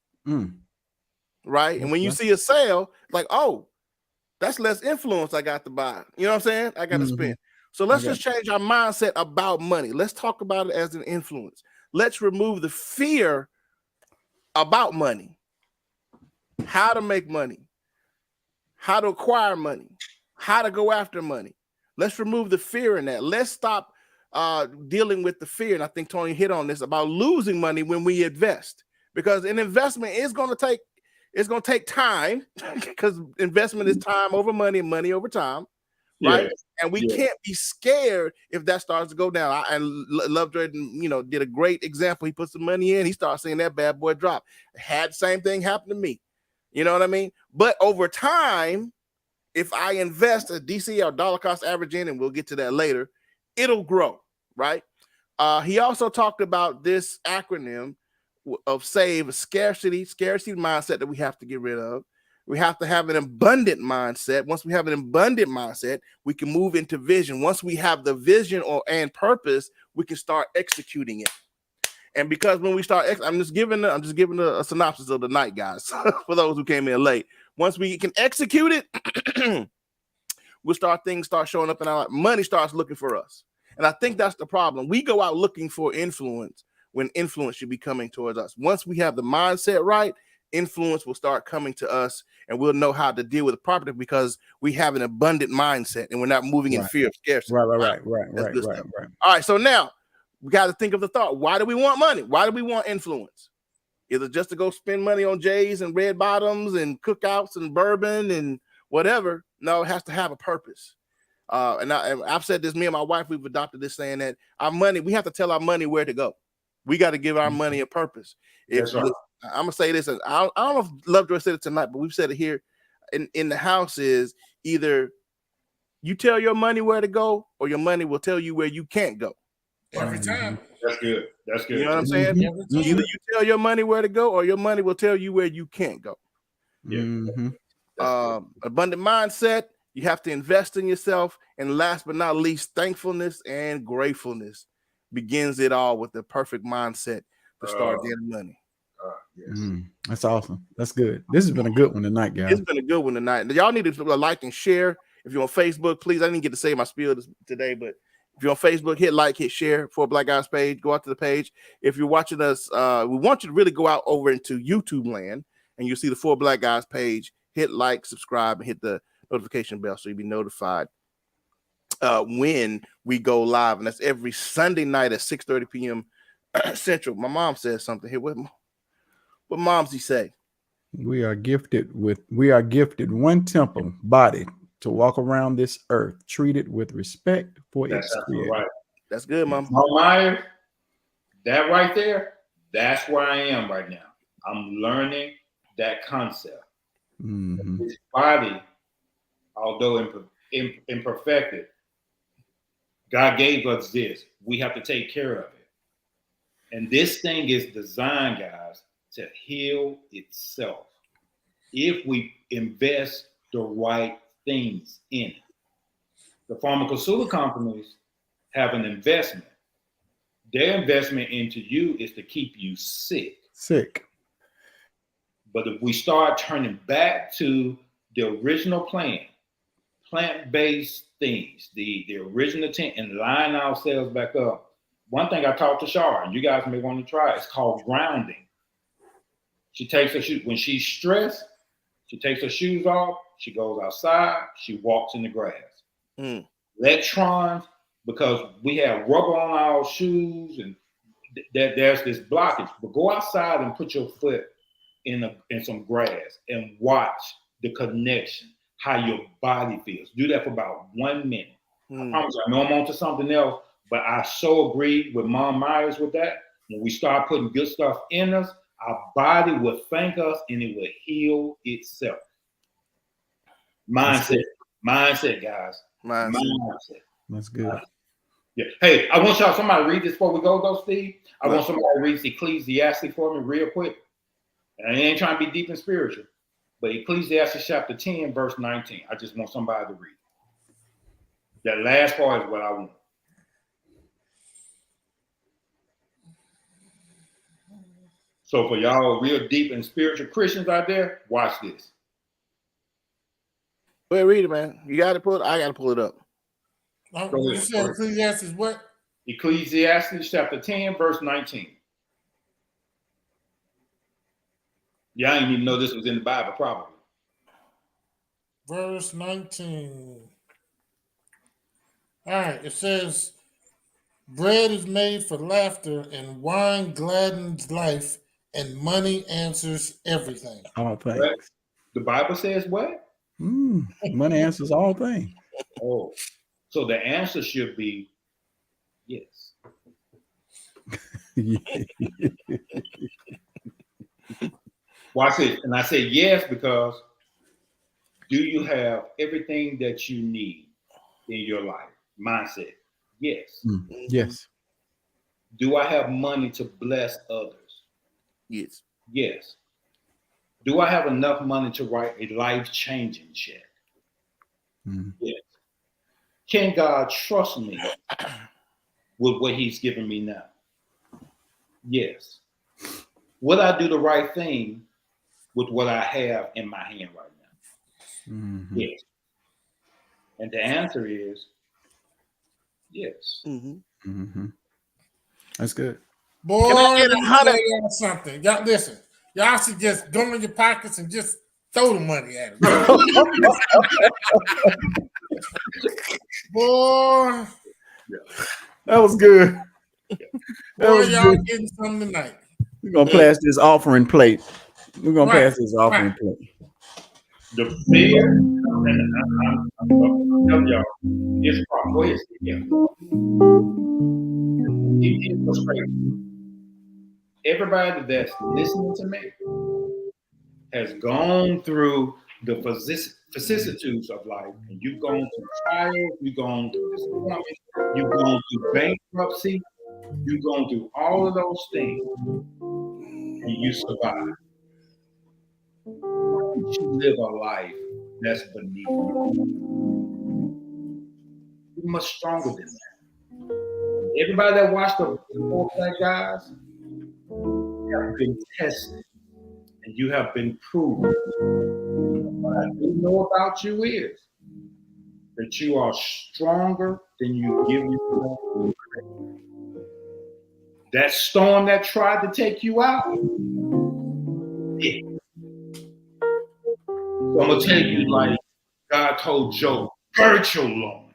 Right. And when you see a sale, like, oh, that's less influence I got to buy. You know what I'm saying? I got to spend. So let's just change our mindset about money. Let's talk about it as an influence. Let's remove the fear about money, how to make money, how to acquire money, how to go after money. Let's remove the fear in that. Let's stop dealing with the fear. And I think Tony hit on this about losing money when we invest, because an investment is going to take time, because investment is time over money and money over time. Right. And we can't be scared if that starts to go down. Lovejoy, did a great example. He put some money in, he started seeing that bad boy drop. Had the same thing happen to me. You know what I mean? But over time, if I invest a DCA, dollar cost average in, and we'll get to that later, it'll grow. Right. He also talked about this acronym of SAVE, scarcity mindset that we have to get rid of. We have to have an abundant mindset. Once we have an abundant mindset, we can move into vision. Once we have the vision and purpose, we can start executing it. And because when we start, I'm just giving a synopsis of the night, guys, for those who came in late. Once we can execute it, things start showing up in our life. Money starts looking for us. And I think that's the problem. We go out looking for influence when influence should be coming towards us. Once we have the mindset right, influence will start coming to us, and we'll know how to deal with it properly because we have an abundant mindset and we're not moving in fear of scarcity. Right. All right. So now we got to think of the thought. Why do we want money? Why do we want influence? Is it just to go spend money on J's and red bottoms and cookouts and bourbon and whatever? No, it has to have a purpose. And I've said this, me and my wife, we've adopted this saying that our money, we have to tell our money where to go. We got to give our money a purpose. I'm gonna say this, and I don't know if Lovejoy said it tonight, but we've said it here in the house, is either you tell your money where to go or your money will tell you where you can't go. Every time. That's good. You know what I'm saying? Either you tell your money where to go or your money will tell you where you can't go. Abundant mindset, you have to invest in yourself, and last but not least, thankfulness and gratefulness begins it all with the perfect mindset to start getting money. That's awesome. That's good. This has been a good one tonight, guys. It's been a good one tonight. Y'all need to like and share. If you're on Facebook, please. I didn't get to say my spiel today, but if you're on Facebook, hit like, hit share for Black Guys page. Go out to the page. If you're watching us, we want you to really go out over into YouTube land, and you'll see the 4 Black Guys page. Hit like, subscribe, and hit the notification bell so you'll be notified when we go live. And that's every Sunday night at 6:30 p.m. Central. My mom says something here. What moms he say? We are gifted one temple body to walk around this earth, treated with respect for its creator. Right. That's good, Mom. Myers, that right there, that's where I am right now. I'm learning that concept. This body, although imperfected, God gave us this. We have to take care of it. And this thing is designed, guys, to heal itself if we invest the right things in it. The pharmaceutical companies have an investment. Their investment into you is to keep you sick. But if we start turning back to the original plan, plant-based things, the original intent, and line ourselves back up. One thing I talked to Shar, and you guys may want to try, it's called grounding. She takes her shoes. When she's stressed, she takes her shoes off. She goes outside. She walks in the grass. Mm. Electrons, because we have rubber on our shoes and there's this blockage. But go outside and put your foot in some grass and watch the connection, how your body feels. Do that for about 1 minute. I promise you, I know I'm on to something else, but I so agree with Mom Myers with that. When we start putting good stuff in us, our body will thank us and it will heal itself. Mindset, guys. Mindset. That's good. Yeah. Hey, I want y'all, somebody read this before we go, though, Steve. I want somebody to read Ecclesiastes for me real quick. And I ain't trying to be deep and spiritual, but Ecclesiastes chapter 10, verse 19. I just want somebody to read. That last part is what I want. So for y'all real deep and spiritual Christians out there, watch this. Go ahead, read it, man. You got to pull it. I got to pull it up. You said Ecclesiastes what? Ecclesiastes chapter 10, verse 19. Yeah, I didn't even know this was in the Bible, probably. Verse 19. All right, it says, bread is made for laughter, and wine gladdens life, and money answers everything. All things. What? The Bible says what? Money answers all things. Oh, so the answer should be yes. Well, I say yes because do you have everything that you need in your life? Mindset, yes. Yes. Do I have money to bless others? Yes. Yes. Do I have enough money to write a life-changing check? Yes. Can God trust me with what he's given me now? Yes. Will I do the right thing with what I have in my hand right now? Yes. And the answer is yes. That's good. Boy, Can I get let me tell y'all something. Y'all listen. Y'all should just go in your pockets and just throw the money at them. Boy, that was good. Boy, y'all getting something tonight. We're gonna pass this offering plate. We're gonna pass this offering plate. The fear, and I'm telling y'all, it's probably it's crazy. Everybody that's listening to me has gone through the vicissitudes of life, and you've gone through trials, you've gone through disappointment, you've gone through bankruptcy, you've gone through all of those things, and you survived. Why don't you live a life that's beneath you? You're much stronger than that. Everybody that watched the Four Black Guys have been tested, and you have been proven. What I do know about you is that you are stronger than you give yourself credit. That storm that tried to take you out, yeah. So I'm gonna tell you, like God told Job, gird your loins.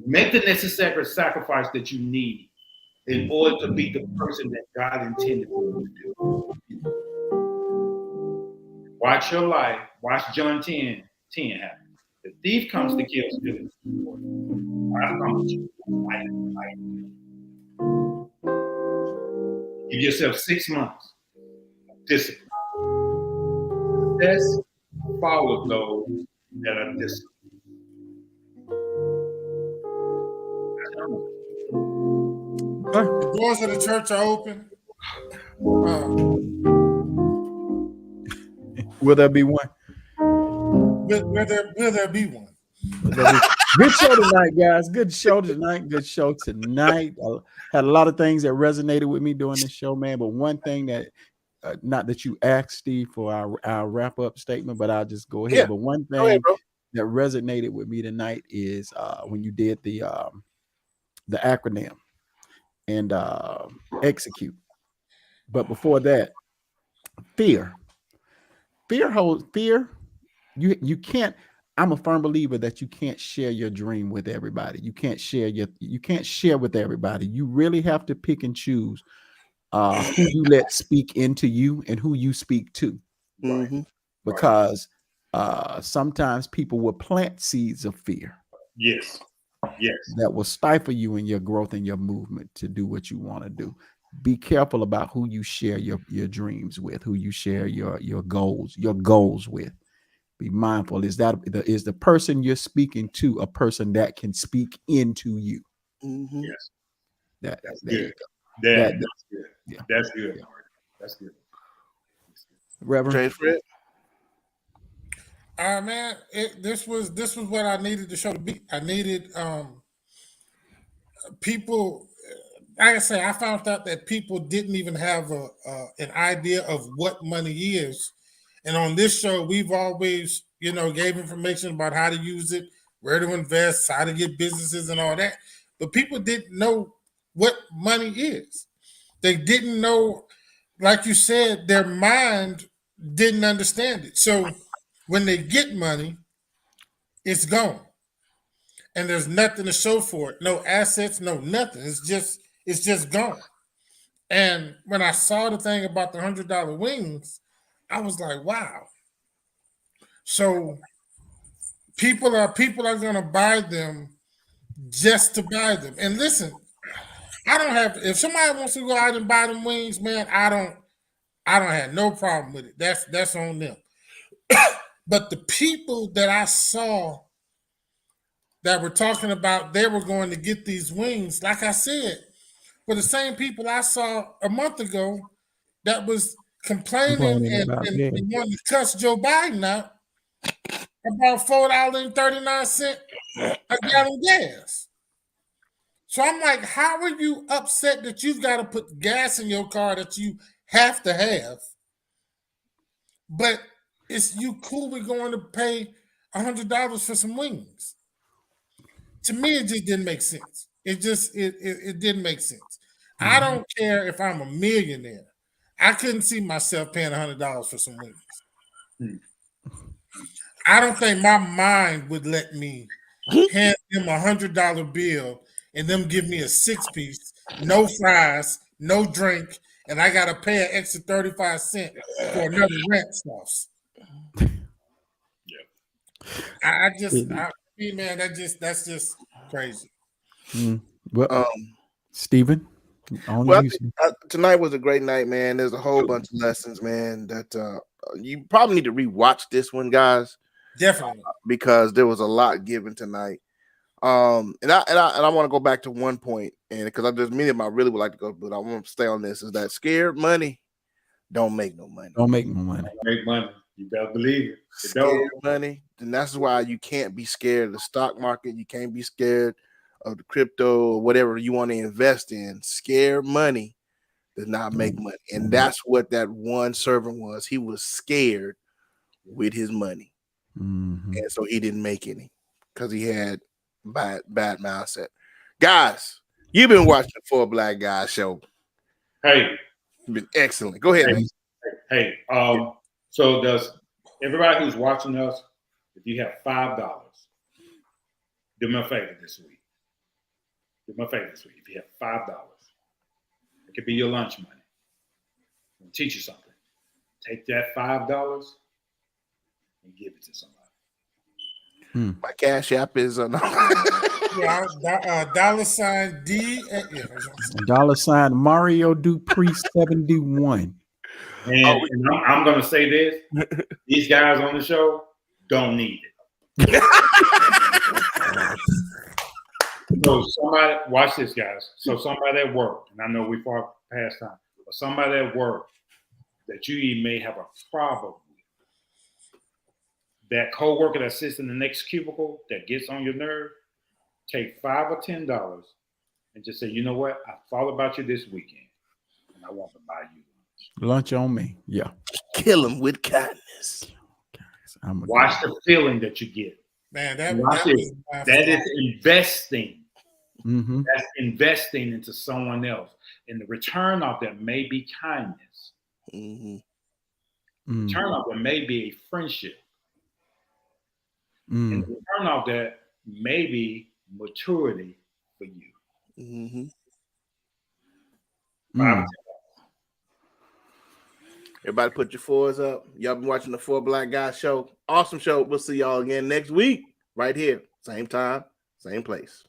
Make the necessary sacrifice that you need in order to be the person that God intended for you to do. Watch your life. Watch John 10 happen. The thief comes to kill, steal, and destroy. I promise you, give yourself 6 months of discipline. Success follows those that are disciplined. The doors of the church are open. Will there be one? Will there be one? Good show tonight, guys. Good show tonight. Good show tonight. I had a lot of things that resonated with me during this show, man. But one thing that, not that you asked Steve for our wrap up statement, but I'll just go ahead. Yeah. But one thing that resonated with me tonight is when you did the acronym and execute. But before that, Fear. Fear. You can't. I'm a firm believer that you can't share your dream with everybody. You can't share with everybody. You really have to pick and choose who you let speak into you and who you speak to. Mhm. Because sometimes people will plant seeds of fear. Yes. Yes. That will stifle you in your growth and your movement to do what you want to do. Be careful about who you share your dreams with, who you share your goals with. Be mindful. Is the person you're speaking to a person that can speak into you? Mhm. Yes. That's good. You go. That's good. Yeah. That's good. Yeah. That's good. Reverend. James Fred. Man, this was what I needed the show to be. I needed people. Like I say, I found out that people didn't even have an idea of what money is, and on this show, we've always, gave information about how to use it, where to invest, how to get businesses, and all that. But people didn't know what money is. They didn't know, like you said, their mind didn't understand it. So when they get money, it's gone. And there's nothing to show for it. No assets, no nothing. It's just gone. And when I saw the thing about the $100 wings, I was like, wow. So people are gonna buy them just to buy them. And listen, I don't have if somebody wants to go out and buy them wings, man, I don't have no problem with it. That's on them. But the people that I saw that were talking about they were going to get these wings, like I said, were the same people I saw a month ago that was complaining and wanting to cuss Joe Biden out about $4.39 a gallon of gas. So I'm like, how are you upset that you've got to put gas in your car that you have to have, but it's you cool with going to pay $100 for some wings? To me, it just didn't make sense. It didn't make sense. Mm-hmm. I don't care if I'm a millionaire. I couldn't see myself paying $100 for some wings. I don't think my mind would let me hand them $100 bill and them give me a 6-piece, no fries, no drink, and I gotta pay an extra 35 cents for another ranch sauce. Yeah. Man, that's just crazy. Well, Stephen, tonight was a great night, man. There's a whole bunch of lessons, man, that you probably need to rewatch this one, guys. Definitely, because there was a lot given tonight. And I want to go back to one point, and because there's many of them I really would like to go, but I want to stay on this. Is that scared money don't make no money. Don't make no money. Make money. You better believe it. Scared money, and that's why you can't be scared of the stock market. You can't be scared of the crypto or whatever you want to invest in. Scared money does not make money, and that's what that one servant was. He was scared with his money. Mm-hmm. And so he didn't make any because he had bad mindset. Guys, you've been watching the Four Black Guys show. Hey, It's been excellent. Go ahead. Hey, so does everybody who's watching us, if you have $5, do me a favor this week. Do me a favor this week. If you have $5, it could be your lunch money. I'm gonna teach you something. Take that $5 and give it to somebody. My Cash App is $$ Mario Dupree 71. And I'm going to say this: these guys on the show don't need it. So somebody, watch this, guys. So somebody at work, and I know we're far past time, but somebody at work that you may have a problem with, that coworker that sits in the next cubicle that gets on your nerve, take $5 or $10 and just say, you know what? I thought about you this weekend, and I want to buy you lunch on me. Yeah. Kill him with kindness. Watch the feeling that you get. Man, that is investing. Mm-hmm. That's investing into someone else. And the return of that may be kindness. Mm-hmm. The turn off that may be a friendship. And the turn off that may be maturity for you. Everybody put your fours up. Y'all been watching the Four Black Guys show. Awesome show. We'll see y'all again next week right here. Same time, same place.